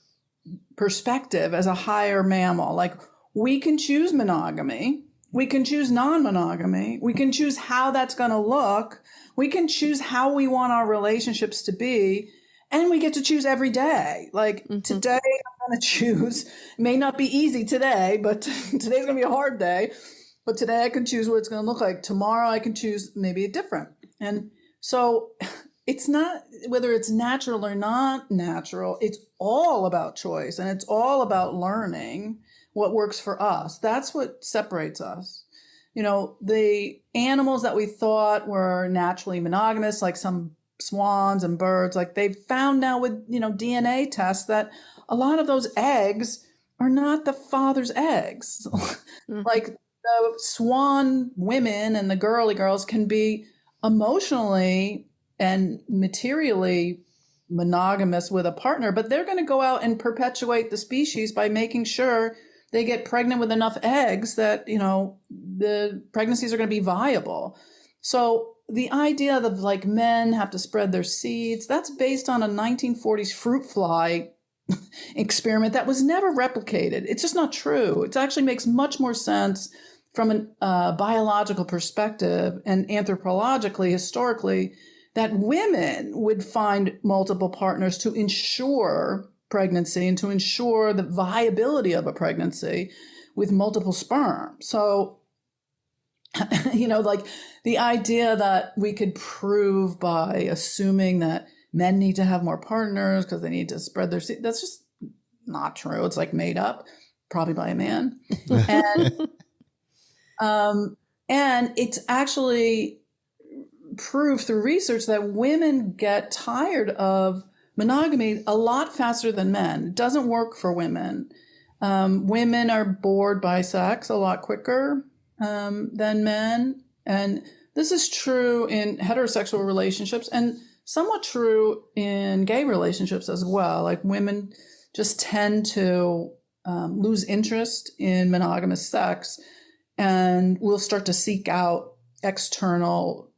perspective as a higher mammal. Like, we can choose monogamy. We can choose non-monogamy. We can choose how that's going to look. We can choose how we want our relationships to be. And we get to choose every day. Like, today I'm going to choose. It may not be easy today, but today's going to be a hard day. But today I can choose what it's going to look like. Tomorrow I can choose maybe a different. And so it's not whether it's natural or not natural. It's all about choice, and it's all about learning what works for us. That's what separates us. The animals that we thought were naturally monogamous, like some swans and birds, like they've found now with, DNA tests that a lot of those eggs are not the father's eggs. Like, the swan women and the girly girls can be emotionally and materially monogamous with a partner, but they're going to go out and perpetuate the species by making sure they get pregnant with enough eggs that, the pregnancies are going to be viable. So the idea that like men have to spread their seeds, that's based on a 1940s fruit fly experiment that was never replicated. It's just not true. It actually makes much more sense from a biological perspective and anthropologically, historically, that women would find multiple partners to ensure pregnancy and to ensure the viability of a pregnancy with multiple sperm. So, like the idea that we could prove by assuming that men need to have more partners because they need to spread their seed, that's just not true. It's like made up, probably by a man. And it's actually proved through research that women get tired of monogamy a lot faster than men. It doesn't work for women. Women are bored by sex a lot quicker than men. And this is true in heterosexual relationships and somewhat true in gay relationships as well. Like, women just tend to lose interest in monogamous sex and will start to seek out external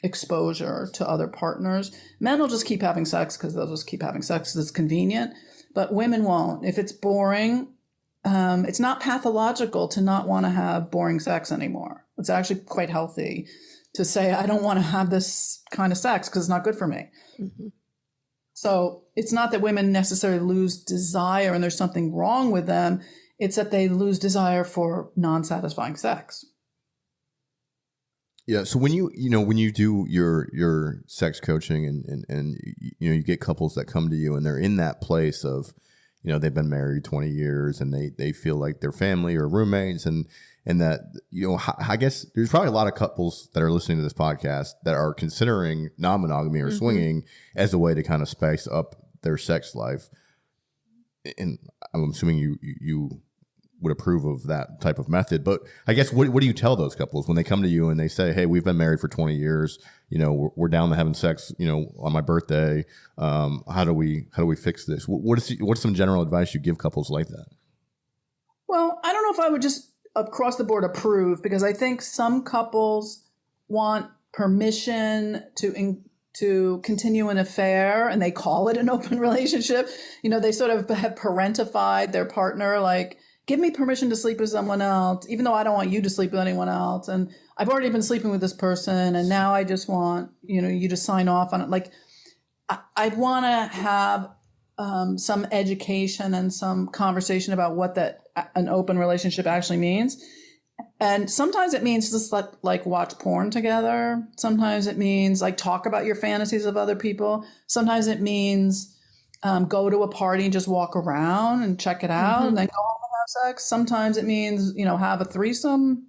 exposure to other partners. Men will just keep having sex because they'll just keep having sex because it's convenient, but women won't. If it's boring, it's not pathological to not want to have boring sex anymore. It's actually quite healthy to say, I don't want to have this kind of sex because it's not good for me. So it's not that women necessarily lose desire and there's something wrong with them. It's that they lose desire for non-satisfying sex. Yeah. So when you do your sex coaching and you get couples that come to you and they're in that place of, they've been married 20 years and they feel like they're family or roommates and that, I guess there's probably a lot of couples that are listening to this podcast that are considering non-monogamy or swinging as a way to kind of spice up their sex life. And I'm assuming you would approve of that type of method. But I guess what do you tell those couples when they come to you and they say, hey, we've been married for 20 years, we're down to having sex, on my birthday. How do we fix this? What's some general advice you give couples like that? Well, I don't know if I would just across the board approve, because I think some couples want permission to continue an affair, and they call it an open relationship. They sort of have parentified their partner, like, give me permission to sleep with someone else, even though I don't want you to sleep with anyone else. And I've already been sleeping with this person, and now I just want, you to sign off on it. Like, I'd want to have some education and some conversation about what an open relationship actually means. And sometimes it means just like watch porn together. Sometimes it means like talk about your fantasies of other people. Sometimes it means go to a party and just walk around and check it out, and then go home and have sex. Sometimes it means, have a threesome.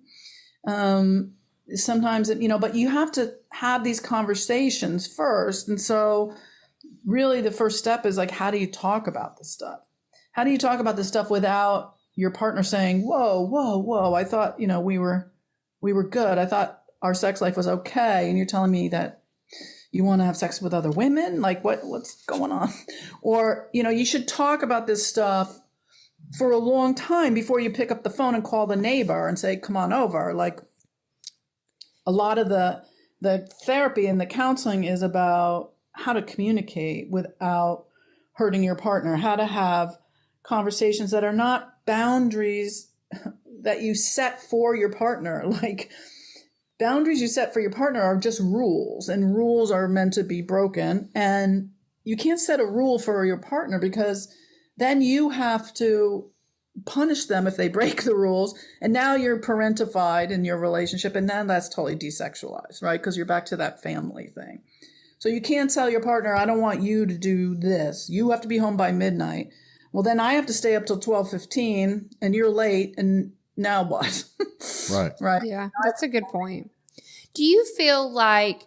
Sometimes but you have to have these conversations first. And so really the first step is like, how do you talk about this stuff? How do you talk about this stuff without your partner saying, whoa, I thought, we were good. I thought our sex life was okay. And you're telling me that you want to have sex with other women? Like, what's going on? Or, you should talk about this stuff for a long time before you pick up the phone and call the neighbor and say, come on over. Like, a lot of the therapy and the counseling is about how to communicate without hurting your partner, how to have conversations that are not boundaries that you set for your partner. Like, boundaries you set for your partner are just rules, and rules are meant to be broken. And you can't set a rule for your partner, because then you have to punish them if they break the rules. And now you're parentified in your relationship, and then that's totally desexualized, right? Because you're back to that family thing. So you can't tell your partner, I don't want you to do this. You have to be home by midnight. Well, then I have to stay up till 12:15 and you're late. And now what? Right. Right. Yeah, that's a good point. Do you feel like,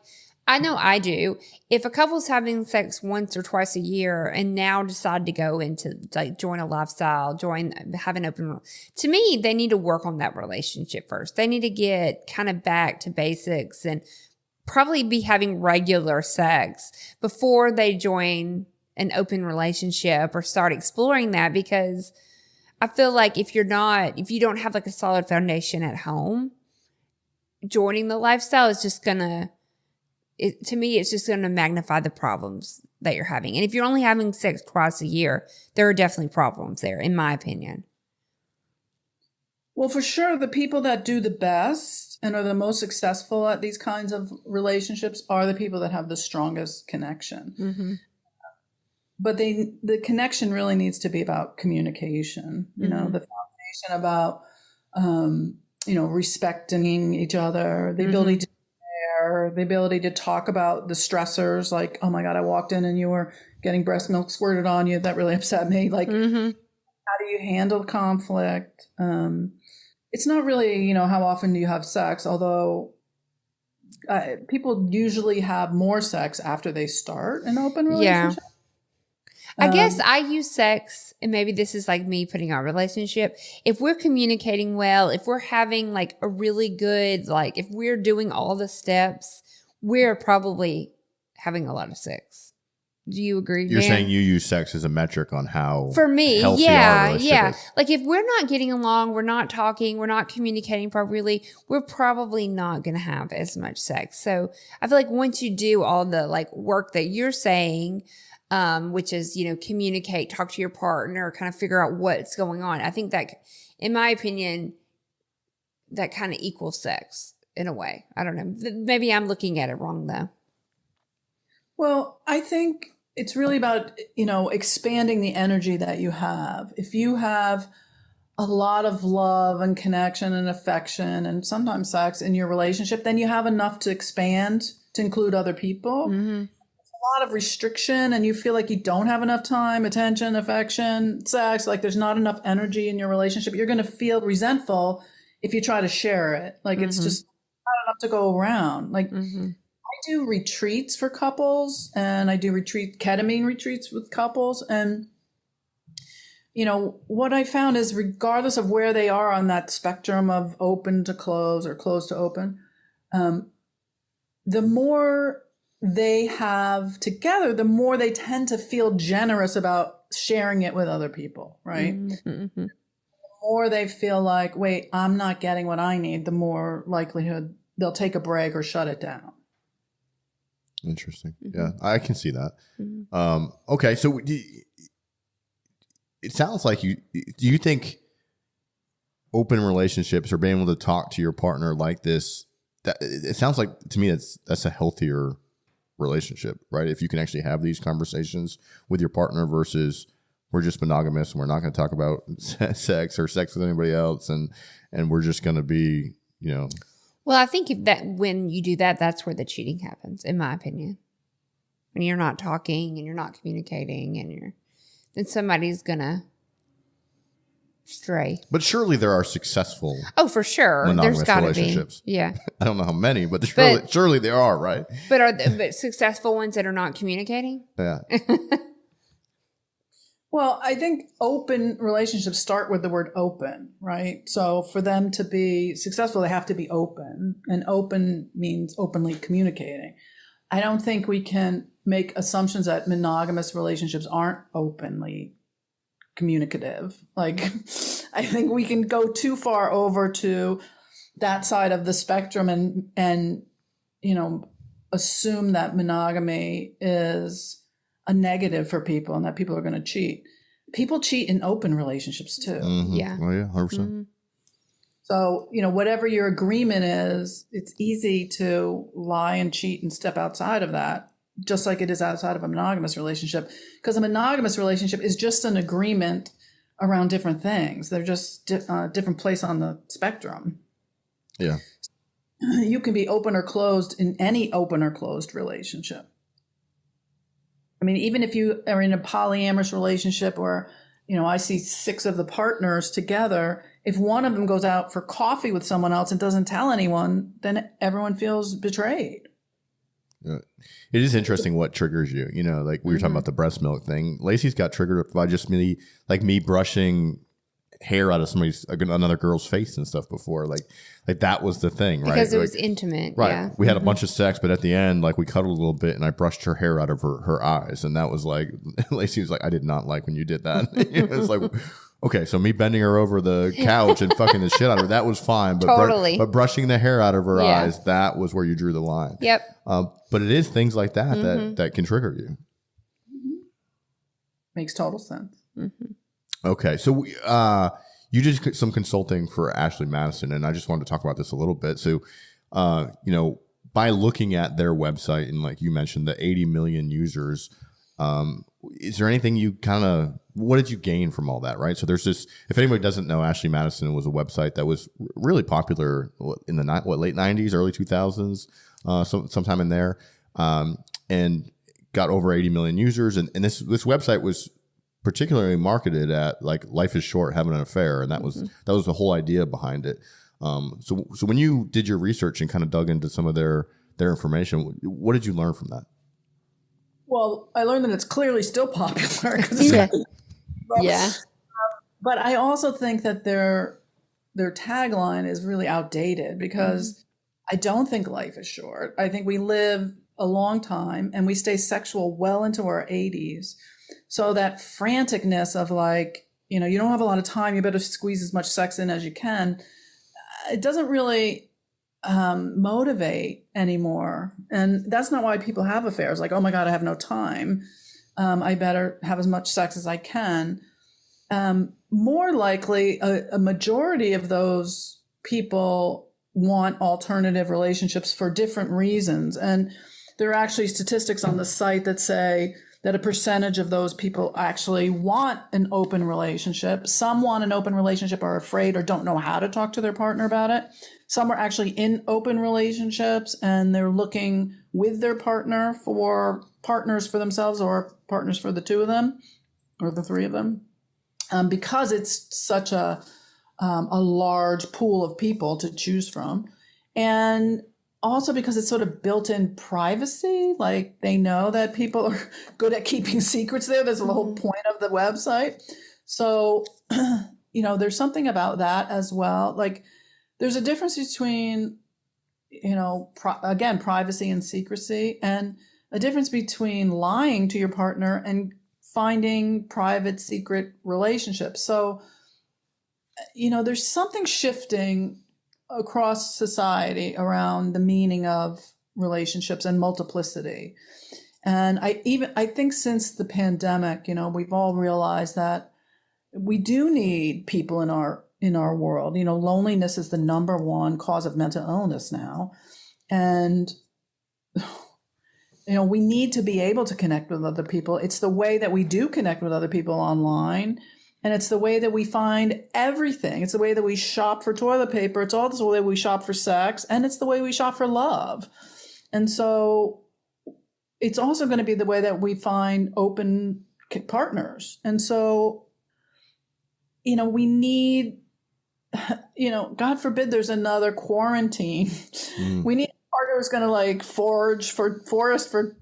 I know I do, if a couple's having sex once or twice a year and now decide to go into like join a lifestyle, have an open, to me, they need to work on that relationship first. They need to get kind of back to basics and probably be having regular sex before they join an open relationship or start exploring that, because I feel like if you don't have like a solid foundation at home, joining the lifestyle is just to me, it's just going to magnify the problems that you're having. And if you're only having sex twice a year, there are definitely problems there, in my opinion. Well, for sure, the people that do the best and are the most successful at these kinds of relationships are the people that have the strongest connection. Mm-hmm. But the connection really needs to be about communication, the foundation about, respecting each other, the ability to share, the ability to talk about the stressors, like, oh my God, I walked in and you were getting breast milk squirted on you. That really upset me. Like, how do you handle conflict? It's not really, how often do you have sex, although people usually have more sex after they start an open relationship. Yeah. I guess I use sex, and maybe this is like me putting our relationship. If we're communicating well, if we're having like a really good, like if we're doing all the steps, we're probably having a lot of sex. Do you agree? You're Dan? saying you use sex as a metric on how for me, healthy our relationship is. Like if we're not getting along, we're not talking, we're not communicating properly, we're probably not going to have as much sex. So I feel like once you do all the like work that you're saying, which is, communicate, talk to your partner, kind of figure out what's going on. I think that, in my opinion, that kind of equals sex in a way. I don't know. Maybe I'm looking at it wrong though. Well, I think it's really about, expanding the energy that you have. If you have a lot of love and connection and affection and sometimes sex in your relationship, then you have enough to expand to include other people. Mm-hmm. A lot of restriction and you feel like you don't have enough time, attention, affection, sex, like there's not enough energy in your relationship, you're going to feel resentful if you try to share it. Like it's just not enough to go around. Like I do retreats for couples and I do ketamine retreats with couples. And what I found is regardless of where they are on that spectrum of open to close or close to open, the more they have together, the more they tend to feel generous about sharing it with other people, right? Mm-hmm. The more they feel like, wait, I'm not getting what I need, the more likelihood they'll take a break or shut it down. Interesting. Yeah, I can see that. Mm-hmm. Okay, so it sounds like do you think open relationships or being able to talk to your partner like this, that it sounds like to me that's a healthier relationship, right? If you can actually have these conversations with your partner versus we're just monogamous and we're not going to talk about sex or sex with anybody else, and we're just going to be, Well, I think that when you do that, that's where the cheating happens, in my opinion. When you're not talking and you're not communicating, and then somebody's gonna stray. But surely there are successful. Oh, for sure. Monogamous There's got to relationships. be. Yeah. I don't know how many, but But- surely there are, right? But successful ones that are not communicating? Yeah. Well, I think open relationships start with the word open, right? So for them to be successful, they have to be open, and open means openly communicating. I don't think we can make assumptions that monogamous relationships aren't openly communicative. Like, I think we can go too far over to that side of the spectrum and assume that monogamy is a negative for people and that people are going to cheat. People cheat in open relationships too. Mm-hmm. Yeah. Oh yeah, 100%. Mm-hmm. So, whatever your agreement is, it's easy to lie and cheat and step outside of that, just like it is outside of a monogamous relationship. Because a monogamous relationship is just an agreement around different things. They're just different place on the spectrum. Yeah. You can be open or closed in any open or closed relationship. I mean, even if you are in a polyamorous relationship where, I see 6 of the partners together, if one of them goes out for coffee with someone else and doesn't tell anyone, then everyone feels betrayed. Yeah. It is interesting what triggers you. Like we were talking about the breast milk thing. Lacey's got triggered by just me brushing hair out of another girl's face and stuff before. Like that was the thing, right? Because it was intimate. Right. Yeah. We had a bunch of sex, but at the end, like we cuddled a little bit and I brushed her hair out of her eyes. And that was like, Lacey was like, I did not like when you did that. It was like, okay, so me bending her over the couch and fucking the shit out of her, that was fine. But Totally. but brushing the hair out of her eyes, that was where you drew the line. Yep. But it is things like that that can trigger you. Makes total sense. Mm-hmm. Okay, so you did some consulting for Ashley Madison, and I just wanted to talk about this a little bit. So, by looking at their website and like you mentioned, the 80 million users, is there anything what did you gain from all that, right? So there's this, if anybody doesn't know, Ashley Madison was a website that was really popular in the late 90s, early 2000s, sometime in there, and got over 80 million users. And this website was particularly marketed at like life is short, having an affair. And that was the whole idea behind it. So when you did your research and kind of dug into some of their information, what did you learn from that? Well, I learned that it's clearly still popular. Yeah. But I also think that their tagline is really outdated because I don't think life is short. I think we live a long time and we stay sexual well into our 80s. So that franticness of like, you don't have a lot of time, you better squeeze as much sex in as you can. It doesn't really motivate anymore. And that's not why people have affairs. Like, oh my God, I have no time. I better have as much sex as I can. More likely, a majority of those people want alternative relationships for different reasons. And there are actually statistics on the site that say that a percentage of those people actually want an open relationship. Some want an open relationship, are afraid or don't know how to talk to their partner about it. Some are actually in open relationships and they're looking with their partner for partners for themselves or partners for the two of them or the three of them. Because it's such a large pool of people to choose from. And also because it's sort of built-in privacy, like they know that people are good at keeping secrets there. That's the whole point of the website. So, there's something about that as well. Like there's a difference between, again, privacy and secrecy, and a difference between lying to your partner and finding private, secret relationships. So, there's something shifting across society around the meaning of relationships and multiplicity. And I think since the pandemic, we've all realized that we do need people in our world. Loneliness is the number one cause of mental illness now. And, we need to be able to connect with other people. It's the way that we do connect with other people online. And it's the way that we find everything. It's the way that we shop for toilet paper. It's also the way we shop for sex. And it's the way we shop for love. And so it's also going to be the way that we find open partners. And so, we need, God forbid there's another quarantine. We need a partner who's going to forage for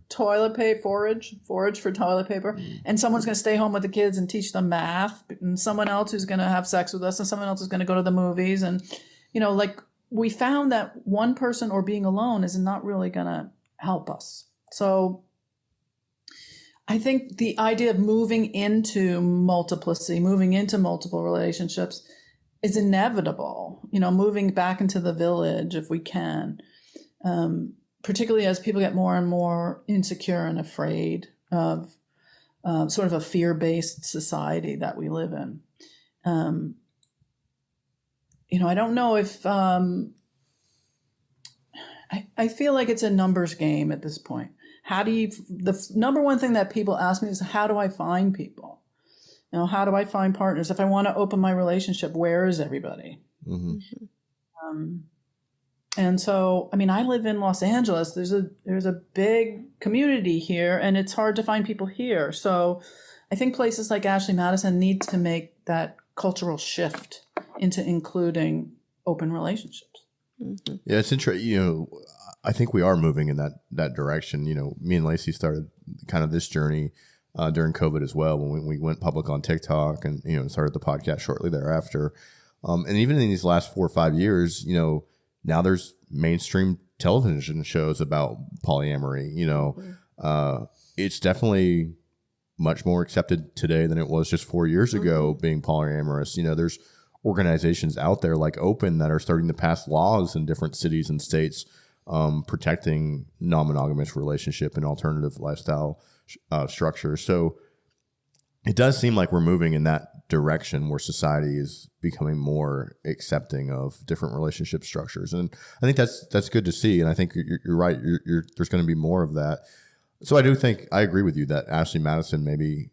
toilet paper, forage for toilet paper. And someone's going to stay home with the kids and teach them math. And someone else who's going to have sex with us. And someone else is going to go to the movies. And, we found that one person or being alone is not really going to help us. So I think the idea of moving into multiplicity, moving into multiple relationships is inevitable, moving back into the village if we can, particularly as people get more and more insecure and afraid of sort of a fear-based society that we live in. I don't know if I feel like it's a numbers game at this point. The number one thing that people ask me is, how do I find people? How do I find partners? If I want to open my relationship, where is everybody? Mm-hmm. And so, I live in Los Angeles. There's a big community here, and it's hard to find people here. So I think places like Ashley Madison need to make that cultural shift into including open relationships. Mm-hmm. Yeah, it's interesting. I think we are moving in that direction. Me and Lacey started kind of this journey during COVID as well, when we went public on TikTok and, started the podcast shortly thereafter. And even in these last 4 or 5 years, now there's mainstream television shows about polyamory. It's definitely much more accepted today than it was just 4 years ago, being polyamorous. There's organizations out there like Open that are starting to pass laws in different cities and states protecting non-monogamous relationship and alternative lifestyle structures. So it does seem like we're moving in that direction where society is becoming more accepting of different relationship structures. And I think that's good to see. And I think you're right. There's going to be more of that. So I agree with you that Ashley Madison maybe,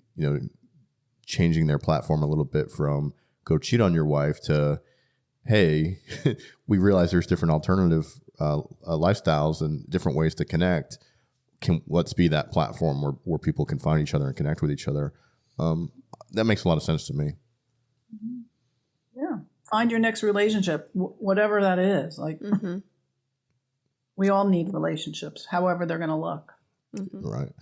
changing their platform a little bit from go cheat on your wife to, hey, we realize there's different alternative lifestyles and different ways to connect. Let's be that platform where people can find each other and connect with each other. That makes a lot of sense to me. Yeah. Find your next relationship, whatever that is. We all need relationships, however they're going to look. Mm-hmm. Right.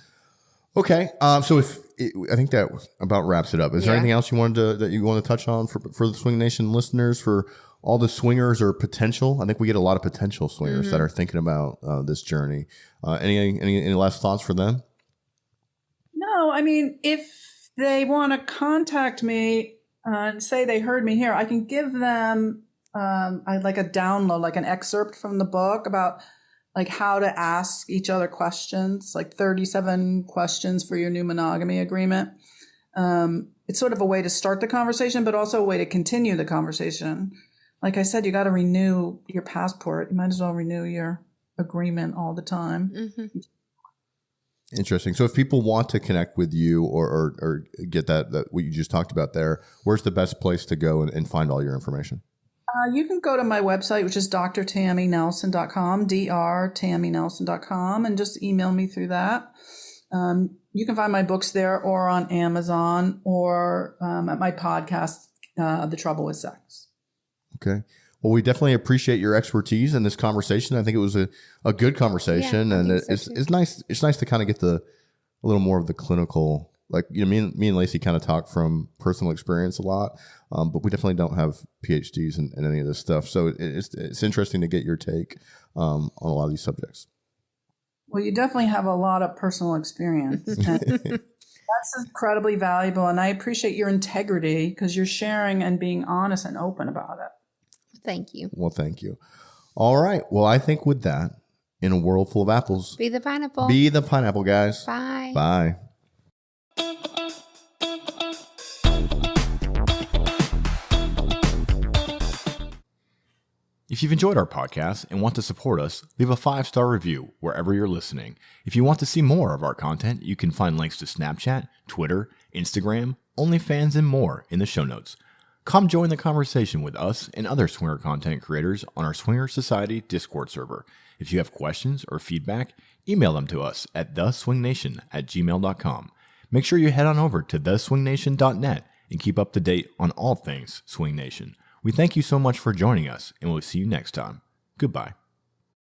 Okay. So I think that about wraps it up. Is there anything else you want to touch on for the Swing Nation listeners, for all the swingers or potential? I think we get a lot of potential swingers that are thinking about this journey. Any last thoughts for them? No, if they want to contact me and say they heard me here, I can give them like a download, like an excerpt from the book about like how to ask each other questions, like 37 questions for your new monogamy agreement. It's sort of a way to start the conversation, but also a way to continue the conversation. Like I said, you got to renew your passport. You might as well renew your agreement all the time. Mm-hmm. Interesting. So if people want to connect with you or get that what you just talked about there, where's the best place to go and find all your information? You can go to my website, which is drtammynelson.com, drtammynelson.com, and just email me through that. You can find my books there or on Amazon or at my podcast, The Trouble with Sex. Okay. Well, we definitely appreciate your expertise in this conversation. I think it was a good conversation, and it's nice. It's nice to kind of get a little more of the clinical Like, me and Lacey kind of talk from personal experience a lot, but we definitely don't have PhDs in any of this stuff. So it's interesting to get your take on a lot of these subjects. Well, you definitely have a lot of personal experience. That's incredibly valuable. And I appreciate your integrity because you're sharing and being honest and open about it. Thank you. Well, thank you. All right. Well, I think with that, in a world full of apples, Be the pineapple. be the pineapple, guys. Bye. Bye. If you've enjoyed our podcast and want to support us, leave a 5-star review wherever you're listening. If you want to see more of our content, you can find links to Snapchat, Twitter, Instagram, OnlyFans, and more in the show notes. Come join the conversation with us and other swinger content creators on our Swinger Society Discord server. If you have questions or feedback, email them to us at theswingnation@gmail.com. Make sure you head on over to theswingnation.net and keep up to date on all things Swing Nation. We thank you so much for joining us, and we'll see you next time. Goodbye.